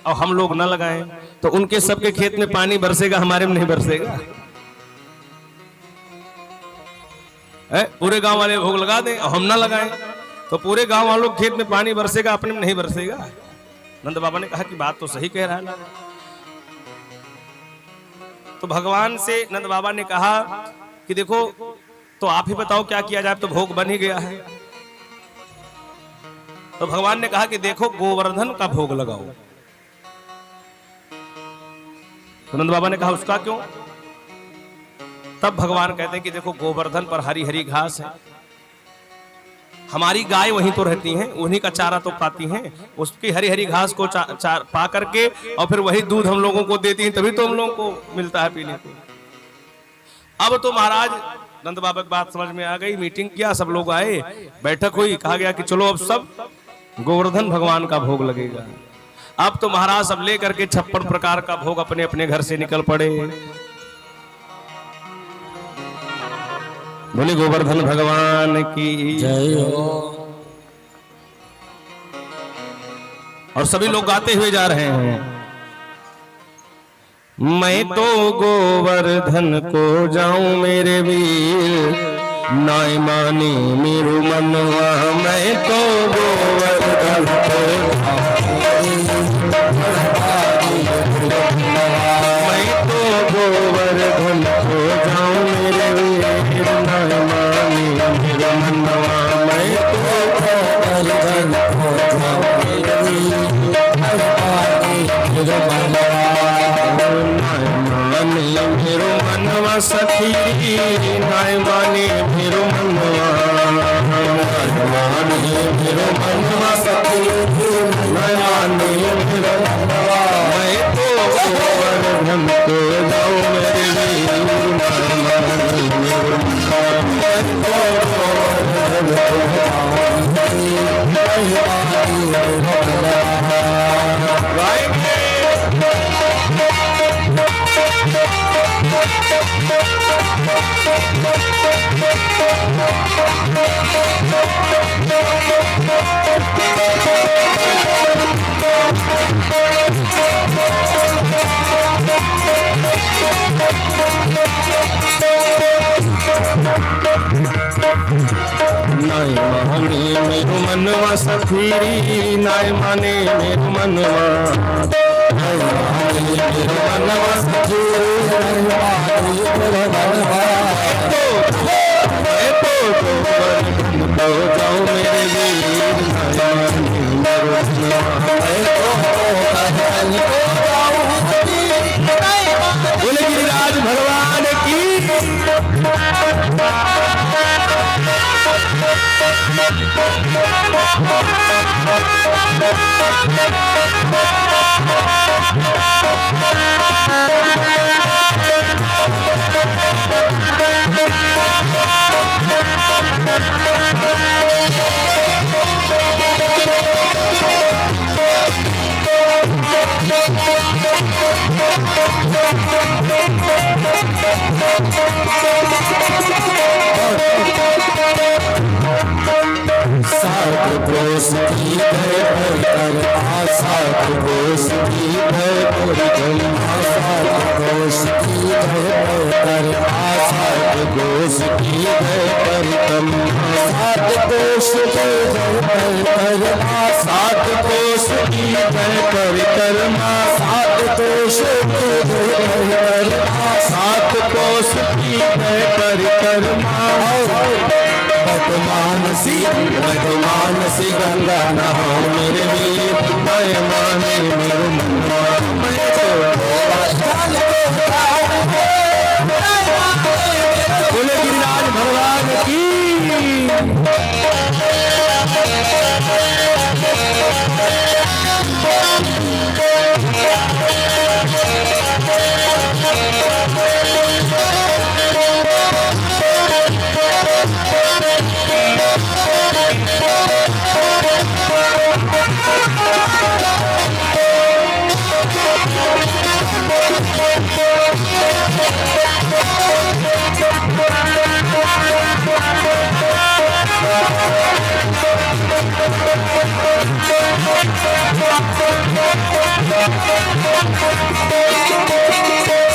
और हम लोग ना लगाएं, तो उनके सबके खेत में पानी बरसेगा, हमारे में नहीं बरसेगा? पूरे गांव वाले भोग लगा दें और हम ना लगाएं, तो पूरे गांव वालों के खेत में पानी बरसेगा, अपने में नहीं बरसेगा? नंद बाबा ने कहा कि बात तो सही कह रहा है। तो भगवान से नंद बाबा ने कहा कि देखो, तो आप ही बताओ क्या किया जाए, तो भोग बन ही गया है। तो भगवान ने कहा कि देखो, गोवर्धन का भोग लगाओ। तो नंद बाबा ने कहा उसका क्यों? तब भगवान कहते हैं कि देखो, गोवर्धन पर हरी हरी घास है, हमारी गाय वहीं तो रहती हैं, उन्हीं का चारा तो पाती हैं, उसकी हरी हरी घास को पा करके और फिर वही दूध हम लोगों को देती हैं, तभी तो हम लोगों को मिलता है पीने को। अब तो महाराज नंद बाबा की बात समझ में आ गई, मीटिंग किया, सब लोग आए, बैठक हुई, कहा गया कि चलो अब सब गोवर्धन भगवान का भोग लगेगा। अब तो महाराज सब लेकर के 56 प्रकार का भोग अपने अपने घर से निकल पड़े। बोले गोवर्धन भगवान की जय हो। और सभी लोग गाते हुए जा रहे हैं, मैं तो गोवर्धन को जाऊं मेरे वीर, नाय माने मेरो मनवा, मैं तो गोवर्धन को मैं तो गोवर्धन को जाऊं मेरे वीर, नाय माने मेरो मनवा, मैं तो गोवर्धन को जाऊं मेरे वीर, मेरो मनवा, मेरो मनवा सखी, नाय माने मेरो मनवा, मेरो मनवा सखी, नाय माने मेरो मनवा, मैं तो गोवर्धन को जाऊं मेरे वीर, नाय माने मेरो मनवा, मैं तो गोवर्धन को जाऊं मेरे नाय माने मेरो मनवा सखी, नाय माने मेरो मनवा, नाय माने मेरो मनवा सखी, नाय माने मेरो मनवा, मैं तो गोवर्धन को जाऊं मेरे वीर, नाय माने मेरो मनवा, मैं तो गोवर्धन को जाऊं, बोले गिरिराज भगवान की। सा सात कोस की गए परिक्रमा, सात कोस की गए परिक्रमा, सात कोस की गए परिक्रमा, सात कोस की गए परिक्रमा, सात कोस की गए परिक्रमा, सात कोस की गए परिक्रमा, सात कोस की गए परिक्रमा, सात कोस की गए परिक्रमा। वर्तमान सी गंगा नहाओ मेरे वीर, मैं माने मेरे मनवा, मैं तो बोले गिरिराज भगवान की।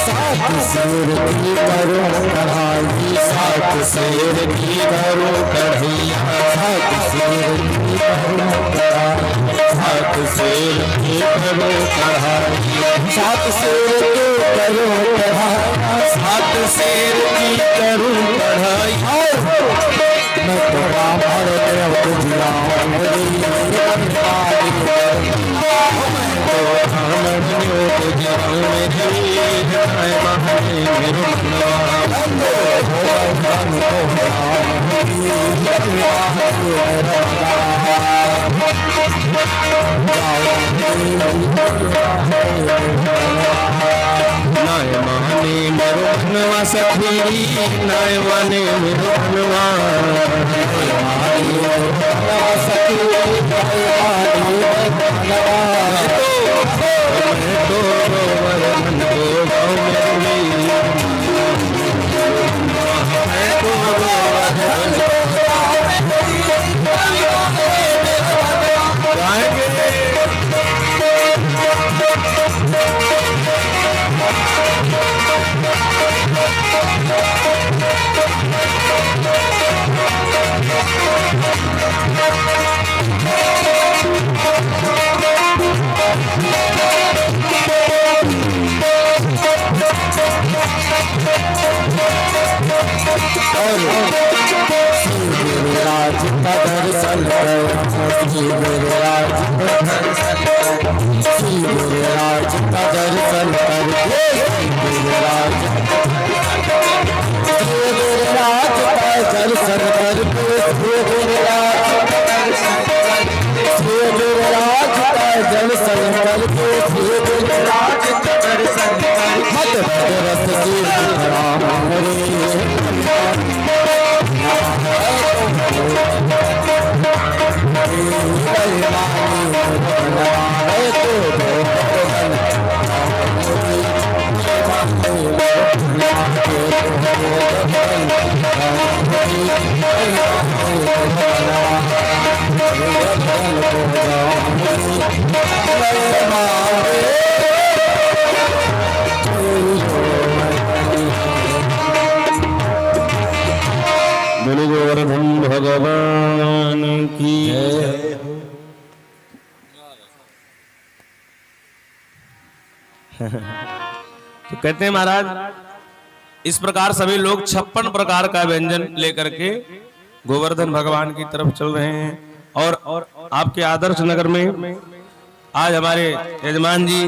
सात शेर की करो कढ़ाई, सात शेर की करो कढ़ैया, सात शेर की करो कढ़ाई, सात शेर की करो कढ़ाई, सात शेर की करो कढ़ाई, सात शेर की करो कढ़ाई। मैं तो रावण देव गुजराऊं नाय माने मेरो मनवा सखी, नाय माने मेरो मनवा सखी, मैं तो मन को गाँव में राज का दर्शन मेरे राज मेरे राज का दर्शन करके मेरे राज का दर्शन करके मेरे राज का दर्शन करके मेरे राज का दर्शन मत रस की राम बोलो गोवर्धन भगवान की जय। तो कहते हैं महाराज, इस प्रकार सभी लोग 56 प्रकार का व्यंजन लेकर के गोवर्धन भगवान की तरफ चल रहे हैं। और आपके आदर्श नगर में आज हमारे यजमान जी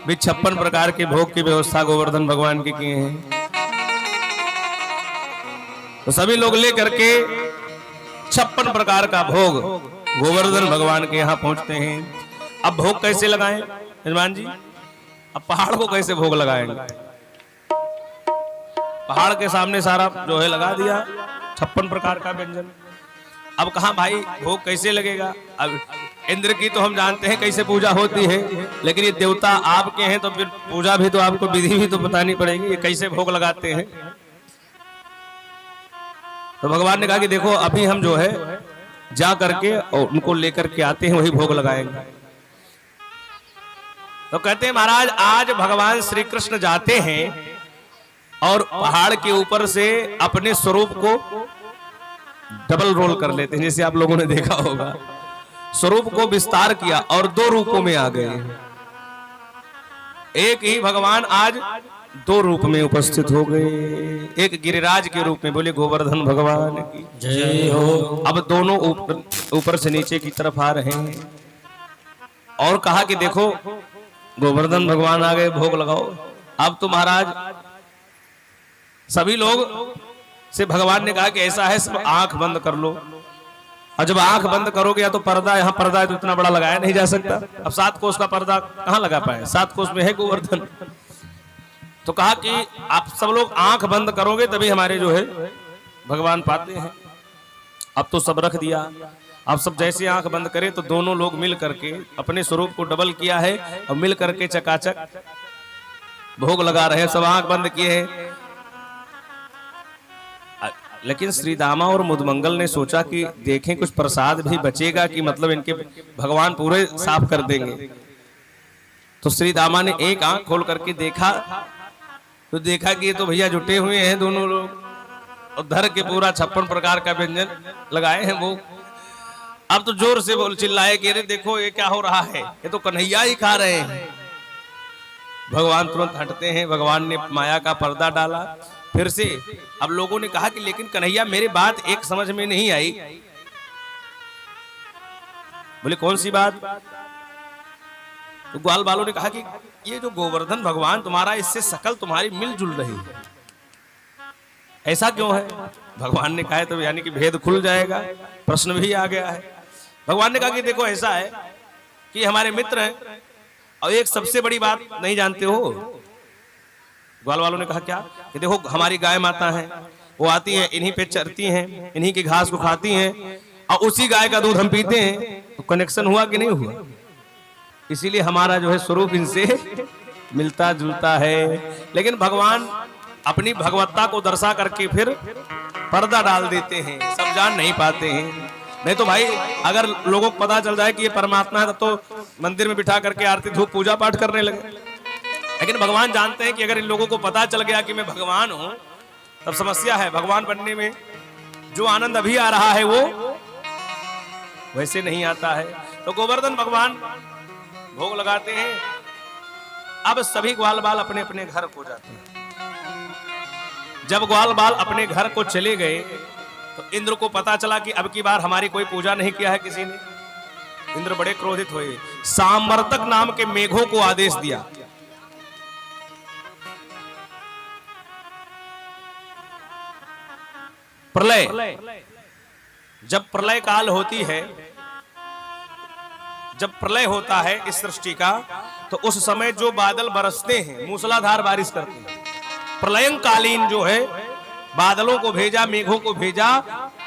भी 56 प्रकार के भोग की व्यवस्था गोवर्धन भगवान की किए हैं। तो सभी लोग लेकर के 56 प्रकार का भोग गोवर्धन भगवान के यहाँ पहुंचते हैं। अब भोग कैसे लगाएं यजमान जी? अब पहाड़ को कैसे भोग लगाएंगे? पहाड़ के सामने सारा जो है लगा दिया 56 प्रकार का व्यंजन। अब कहा भाई भोग कैसे लगेगा? अब इंद्र की तो हम जानते हैं कैसे पूजा होती है, लेकिन ये देवता आपके हैं तो फिर पूजा भी तो आपको विधि भी तो बतानी पड़ेगी, ये कैसे भोग लगाते हैं। तो भगवान ने कहा कि देखो अभी हम जो है जा करके और उनको लेकर के आते हैं, वही भोग लगाएंगे। तो कहते हैं महाराज आज भगवान श्री कृष्ण जाते हैं और पहाड़ के ऊपर से अपने स्वरूप को डबल रोल कर लेते हैं, जैसे आप लोगों ने देखा होगा। स्वरूप को विस्तार किया और दो रूपों में आ गए। एक ही भगवान आज दो रूप में उपस्थित हो गए। एक गिरिराज के रूप में, बोले गोवर्धन भगवान की जय हो। अब दोनों ऊपर से नीचे की तरफ आ रहे हैं और कहा कि देखो गोवर्धन भगवान आ गए, भोग लगाओ। अब तो महाराज सभी लोग से भगवान ने कहा कि ऐसा है, सब आंख बंद कर लो। और जब आंख बंद करोगे, या तो पर्दा, यहाँ पर्दा है तो इतना बड़ा लगाया नहीं जा सकता। अब 7 कोस का पर्दा कहाँ लगा पाए, 7 कोस में है गोवर्धन। तो कहा कि आप सब लोग आंख बंद करोगे तभी हमारे जो है भगवान पाते हैं। अब तो सब रख दिया। अब सब जैसे आंख बंद करे तो दोनों लोग मिल करके अपने स्वरूप को डबल किया है और मिल करके चकाचक भोग लगा रहे हैं। सब आंख बंद किए हैं। लेकिन श्री दामा और मुदमंगल ने सोचा कि देखें कुछ प्रसाद भी बचेगा, कि मतलब इनके भगवान पूरे साफ कर देंगे। तो श्री दामा ने एक आंख खोल करके देखा तो देखा कि ये तो भैया जुटे हुए हैं दोनों लोग और धर के पूरा 56 प्रकार का व्यंजन लगाए हैं वो। अब तो जोर से बोल चिल्लाए कि अरे देखो ये क्या हो रहा है, ये तो कन्हैया ही खा रहे हैं। भगवान तुरंत हटते हैं। भगवान ने माया का पर्दा डाला फिर से। अब लोगों ने कहा कि लेकिन कन्हैया मेरी बात एक समझ में नहीं आई। बोले कौन सी बात? तो ग्वाल बालों ने कहा कि ये जो गोवर्धन भगवान तुम्हारा, इससे शकल तुम्हारी मिलजुल रही है, ऐसा क्यों है? भगवान ने कहा तो यानी कि भेद खुल जाएगा, प्रश्न भी आ गया है। भगवान ने कहा कि देखो ऐसा है कि हमारे मित्र हैं और एक सबसे बड़ी बात नहीं जानते हो। ग्वाल वालों ने कहा क्या? कि देखो हमारी गाय माता है, वो आती है, इन्हीं पे चरती हैं, इन्हीं की घास को खाती हैं और उसी गाय का दूध हम पीते हैं। तो कनेक्शन हुआ कि नहीं हुआ? इसीलिए हमारा जो है स्वरूप इनसे मिलता जुलता है। लेकिन भगवान अपनी भगवत्ता को दर्शा करके फिर पर्दा डाल देते हैं, सब जान नहीं पाते हैं। नहीं तो भाई अगर लोगों को पता चल जाए कि ये परमात्मा है तब तो मंदिर में बिठा करके आरती धूप पूजा पाठ करने लगे। लेकिन भगवान जानते हैं कि अगर इन लोगों को पता चल गया कि मैं भगवान हूं तब समस्या है। भगवान बनने में जो आनंद अभी आ रहा है वो वैसे नहीं आता है। तो गोवर्धन भगवान भोग लगाते हैं। अब सभी ग्वाल बाल अपने अपने घर को जाते हैं। जब ग्वाल बाल अपने घर को चले गए तो इंद्र को पता चला कि अब की बार हमारी कोई पूजा नहीं किया है किसी ने। इंद्र बड़े क्रोधित हुए, सांवर्तक नाम के मेघों को आदेश दिया। प्रलय, जब प्रलय काल होती है, जब प्रलय होता है इस सृष्टि का, तो उस समय जो बादल बरसते हैं, मूसलाधार बारिश करते हैं। प्रलयंकालीन जो है बादलों को भेजा, मेघों को भेजा,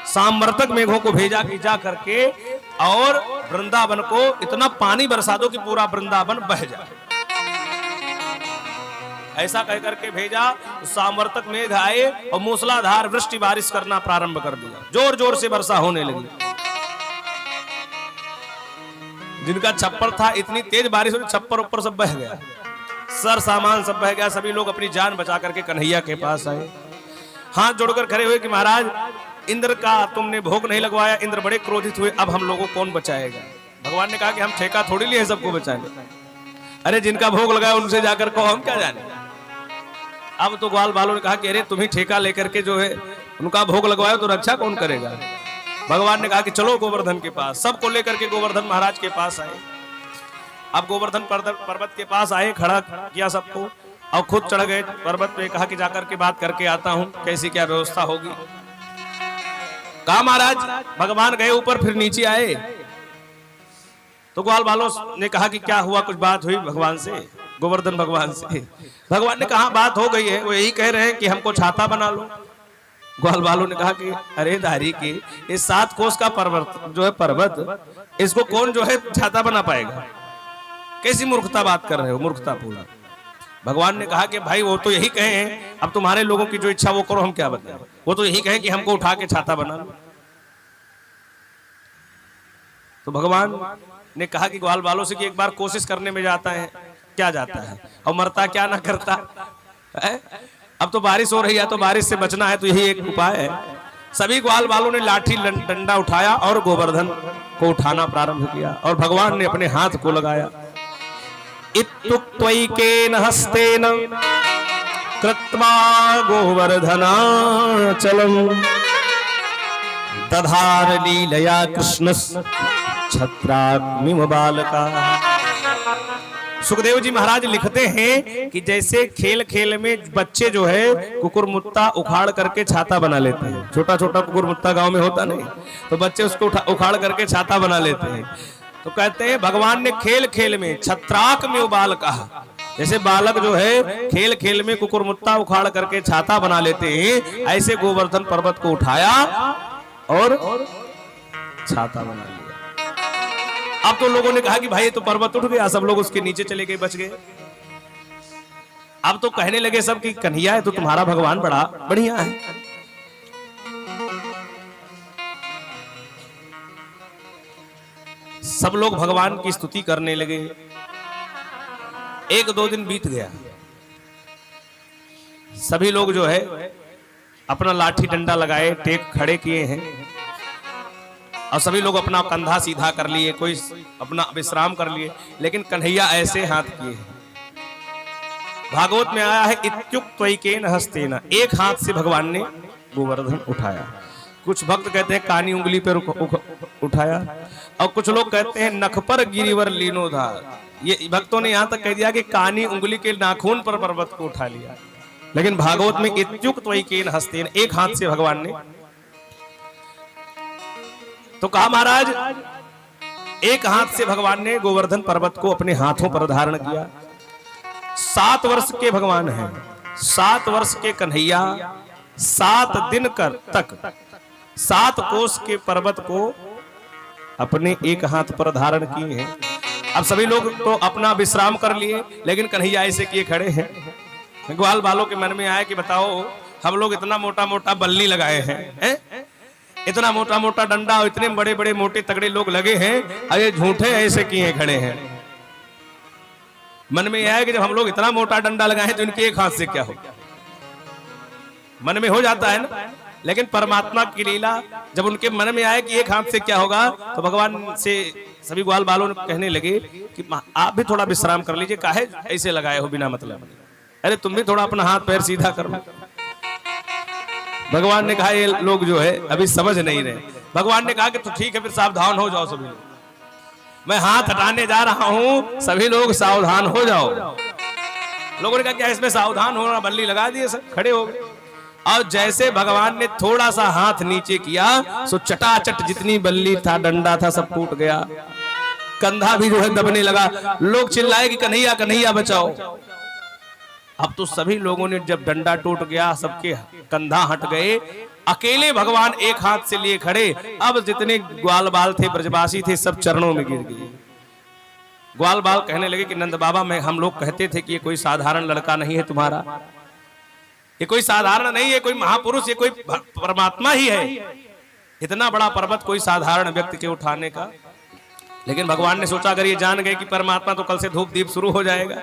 सांवर्तक मेघों को भेजा कि जा करके और वृंदावन को इतना पानी बरसा दो कि पूरा वृंदावन बह जाए। ऐसा कह करके भेजा। सांवर्तक मेघ आए और मूसलाधार वृष्टि बारिश करना प्रारंभ कर दिया। जोर जोर से वर्षा होने लगी। जिनका छप्पर था, इतनी तेज बारिश हुई छप्पर ऊपर सब बह गया, सर सामान सब बह गया। सभी लोग अपनी जान बचा करके कन्हैया के पास आए, हाथ जोड़कर खड़े हुए कि महाराज इंद्र का तुमने भोग नहीं लगवाया। इंद्र बड़े क्रोधित हुए, अब हम लोगों को कौन बचाएगा? भगवान ने कहा कि हम ठेका थोड़ी लिए सबको बचाएंगे। अरे जिनका भोग लगाया उनसे जाकर कहो, हम क्या जाने। अब तो ग्वाल बालों ने कहा कि अरे तुम्ही ठेका लेकर के जो है उनका भोग लगवाया तो रक्षा कौन करेगा? भगवान ने कहा कि चलो गोवर्धन के पास। सबको लेकर के गोवर्धन महाराज के पास आए। अब गोवर्धन पर्वत के पास आए, खड़ा किया सबको और खुद चढ़ गए पर्वत पे। कहा कि जाकर के बात करके आता हूं कैसी क्या व्यवस्था होगी। कहा महाराज भगवान गए ऊपर, फिर नीचे आए। तो ग्वाल बालों ने कहा कि क्या हुआ, कुछ बात हुई भगवान से, गोवर्धन भगवान से? भगवान ने कहा बात हो गई है, वो यही कह रहे हैं कि हमको छाता बना लो। ग्वाल बालों ने कहा कि अरे धारी के ये 7 कोस का पर्वत जो है पर्वत, इसको कौन जो है छाता बना पाएगा? कैसी मूर्खता बात कर रहे हो, मूर्खता पूरा। भगवान ने कहा कि भाई वो तो यही कहे हैं, अब तुम्हारे लोगों की जो इच्छा वो करो, हम क्या बताएं। वो तो यही कहे कि हमको उठा के छाता बना लो। तो भगवान ने कहा कि ग्वाल बालों से कि एक बार कोशिश करने में जाता है, क्या जाता है और मरता क्या ना करता है। अब तो बारिश हो रही है, तो बारिश से बचना है, तो यही एक उपाय है। सभी ग्वाल बालों ने लाठी डंडा उठाया और गोवर्धन को उठाना प्रारंभ किया और भगवान ने अपने हाथ को लगाया। इत्युक्त्वैकेन हस्तेन कृत्वा गोवर्धनाचलम् दधार लीलया कृष्णस्य छत्राग्निम बालका। सुखदेव जी महाराज लिखते हैं कि जैसे खेल खेल में बच्चे जो है कुकुरमुत्ता उखाड़ करके छाता बना लेते हैं, छोटा छोटा कुकुरमुत्ता गांव में होता नहीं, तो बच्चे उसको उखाड़ करके छाता बना लेते हैं। तो कहते हैं भगवान ने खेल खेल में छत्राक में उबाल कहा, जैसे बालक जो है खेल खेल में कुकुरमुत्ता उखाड़ करके छाता बना लेते हैं, ऐसे गोवर्धन पर्वत को उठाया और छाता बना लिया। अब तो लोगों ने कहा कि भाई तो पर्वत उठ गया, सब लोग उसके नीचे चले गए, बच गए। अब तो कहने लगे सब कि कन्हैया है तो तुम्हारा भगवान बड़ा बढ़िया है। सब लोग भगवान की स्तुति करने लगे। एक दो दिन बीत गया, सभी लोग जो है अपना लाठी डंडा लगाए, टेक खड़े किए हैं और सभी लोग अपना कंधा सीधा कर लिए, कोई अपना विश्राम कर लिए, लेकिन कन्हैया ऐसे हाथ किए हैं। भागवत में आया है इत्युक्त्वैकेन हस्तेन, एक हाथ से भगवान ने गोवर्धन उठाया। कुछ भक्त कहते हैं कानी उंगली पर उठाया और कुछ लोग कहते हैं नख पर गिरिवर लीनोधार। ये भक्तों ने यहां तक कह दिया कि कानी उंगली के नाखून पर पर्वत को उठा लिया, लेकिन भागवत में इत्युक्त्वैकेन हस्तेन, एक हाथ से भगवान ने। तो कहा महाराज एक हाथ से भगवान ने गोवर्धन पर्वत को अपने हाथों पर धारण किया। 7 वर्ष के भगवान हैं, 7 वर्ष के कन्हैया 7 दिन तक 7 कोस के पर्वत को अपने एक हाथ पर धारण किए हैं। अब सभी लोग तो अपना विश्राम कर लिए, लेकिन कन्हैया ऐसे किए खड़े हैं। ग्वाल बालों के मन में आया कि बताओ हम लोग इतना मोटा मोटा बल्ली लगाए हैं, इतना मोटा मोटा डंडा और इतने बड़े बड़े मोटे तगड़े लोग लगे हैं, और ये झूठे ऐसे किए खड़े हैं। मन में आया कि जब हम लोग इतना मोटा डंडा लगाए तो इनके एक हाथ से क्या हो, मन में हो जाता है ना। लेकिन परमात्मा की लीला, जब उनके मन में आया कि एक हाथ से क्या होगा, तो भगवान से सभी ग्वाल बालों ने कहने लगे कि आप भी थोड़ा विश्राम कर लीजिए, काहे ऐसे लगाए हो बिना मतलब, अरे तुम भी थोड़ा अपना हाथ पैर सीधा कर लो। भगवान ने कहा ये लोग जो है अभी समझ नहीं रहे। भगवान ने कहा कि तो ठीक है फिर सावधान हो जाओ सभी लोग, मैं हाथ हटाने जा रहा हूं, सभी लोग सावधान हो जाओ। लोगों ने कहा क्या इसमें सावधान होना, बल्ली लगा दिए, सब खड़े हो गए। और जैसे भगवान ने थोड़ा सा हाथ नीचे किया, सो चटाचट जितनी बल्ली था डंडा था सब टूट गया, कंधा भी जो है दबने लगा। लोग चिल्लाए कि कन्हैया कन्हैया बचाओ। अब तो सभी लोगों ने, जब डंडा टूट गया, सबके कंधा हट गए, अकेले भगवान एक हाथ से लिए खड़े। अब जितने ग्वाल बाल थे, ब्रजवासी थे, सब चरणों में गिर गए। ग्वाल बाल कहने लगे कि नंद बाबा, मैं हम लोग कहते थे कि ये कोई साधारण लड़का नहीं है तुम्हारा, ये कोई साधारण नहीं है, कोई महापुरुष, ये कोई परमात्मा ही है। इतना बड़ा पर्वत कोई साधारण व्यक्ति के उठाने का। लेकिन भगवान ने सोचा अगर ये जान गए कि परमात्मा, तो कल से धूप दीप शुरू हो जाएगा,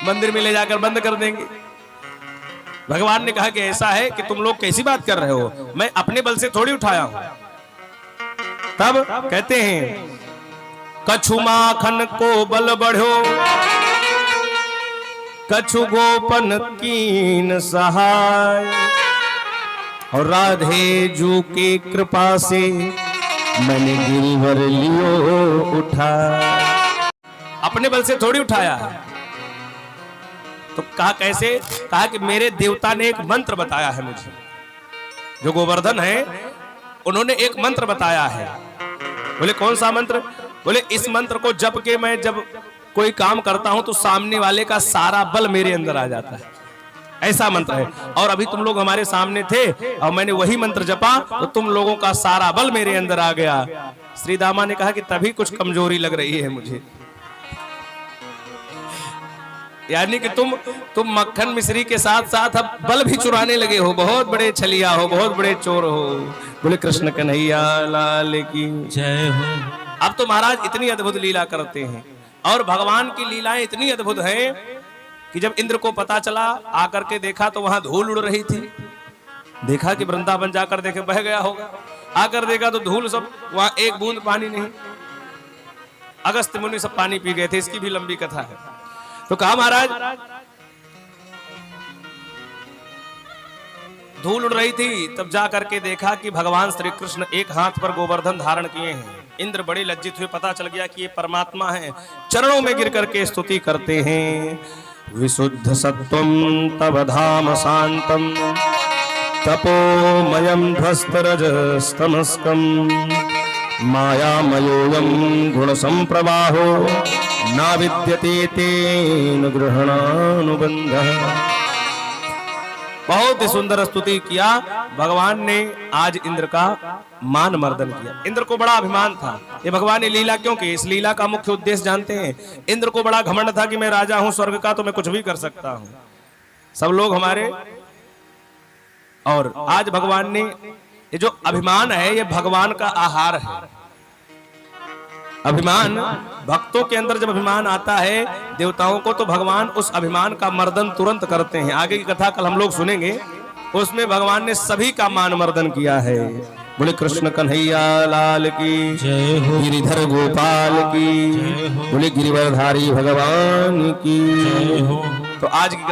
मंदिर में ले जाकर बंद कर देंगे। भगवान ने कहा कि ऐसा है कि तुम लोग कैसी बात कर रहे हो, मैं अपने बल से थोड़ी उठाया हूं। तब कहते हैं कछु माखन को बल बढ़ो, कछु गोपन कीन सहाय, और राधे जू की कृपा से मैंने गिरिवर लियो उठा। अपने बल से थोड़ी उठाया है। तो कहा कैसे? कहा कि मेरे देवता ने एक मंत्र बताया है मुझे, जो गोवर्धन है उन्होंने एक मंत्र बताया है। बोले कौन सा मंत्र? बोले इस मंत्र को जप के मैं जब कोई काम करता हूं तो सामने वाले का सारा बल मेरे अंदर आ जाता है, ऐसा मंत्र है। और अभी तुम लोग हमारे सामने थे और मैंने वही मंत्र जपा तो तुम लोगों का सारा बल मेरे अंदर आ गया। श्री दामा ने कहा कि तभी कुछ कमजोरी लग रही है मुझे, यानी कि तुम मक्खन मिश्री के साथ साथ अब बल भी चुराने लगे हो, बहुत बड़े छलिया हो, बहुत बड़े चोर हो। बोले कृष्ण कन्हैया लाल की जय हो। अब तो महाराज इतनी अद्भुत लीला करते हैं और भगवान की लीलाएं इतनी अद्भुत हैं कि जब इंद्र को पता चला, आकर के देखा तो वहां धूल उड़ रही थी। देखा कि वृंदावन जाकर देखे बह गया होगा, आकर देखा तो धूल सब, वहां एक बूंद पानी नहीं। अगस्त्य मुनि सब पानी पी गए थे। इसकी भी लंबी कथा है। तो कहा महाराज धूल उड़ रही थी, तब जा करके देखा कि भगवान श्री कृष्ण एक हाथ पर गोवर्धन धारण किए हैं। इंद्र बड़े लज्जित हुए, पता चल गया कि ये परमात्मा है। चरणों में गिर करके स्तुति करते हैं। विशुद्ध सत्वम तव धाम शांतम तपोमयम ध्वस्तरजस्तमस्कम मायामयोऽयं गुण संप्रवाहो न विद्यते तेन ग्रहणानुबंधः। बहुत ही सुंदर स्तुति किया भगवान ने। आज इंद्र का मान मर्दन किया। इंद्र को बड़ा अभिमान था। ये भगवान ने लीला क्यों की? इस लीला का मुख्य उद्देश्य जानते हैं? इंद्र को बड़ा घमंड था कि मैं राजा हूं स्वर्ग का, तो मैं कुछ भी कर सकता हूं, सब लोग हमारे। और आज भगवान ने, ये जो अभिमान है ये भगवान का आहार है। अभिमान, भक्तों के अंदर जब अभिमान आता है देवताओं को, तो भगवान उस अभिमान का मर्दन तुरंत करते हैं। आगे की कथा कल हम लोग सुनेंगे, उसमें भगवान ने सभी का मान मर्दन किया है। बोले कृष्ण कन्हैया लाल की जय हो, गिरिधर गोपाल की, बोले गिरिवरधारी भगवान की। जय हो। तो आज की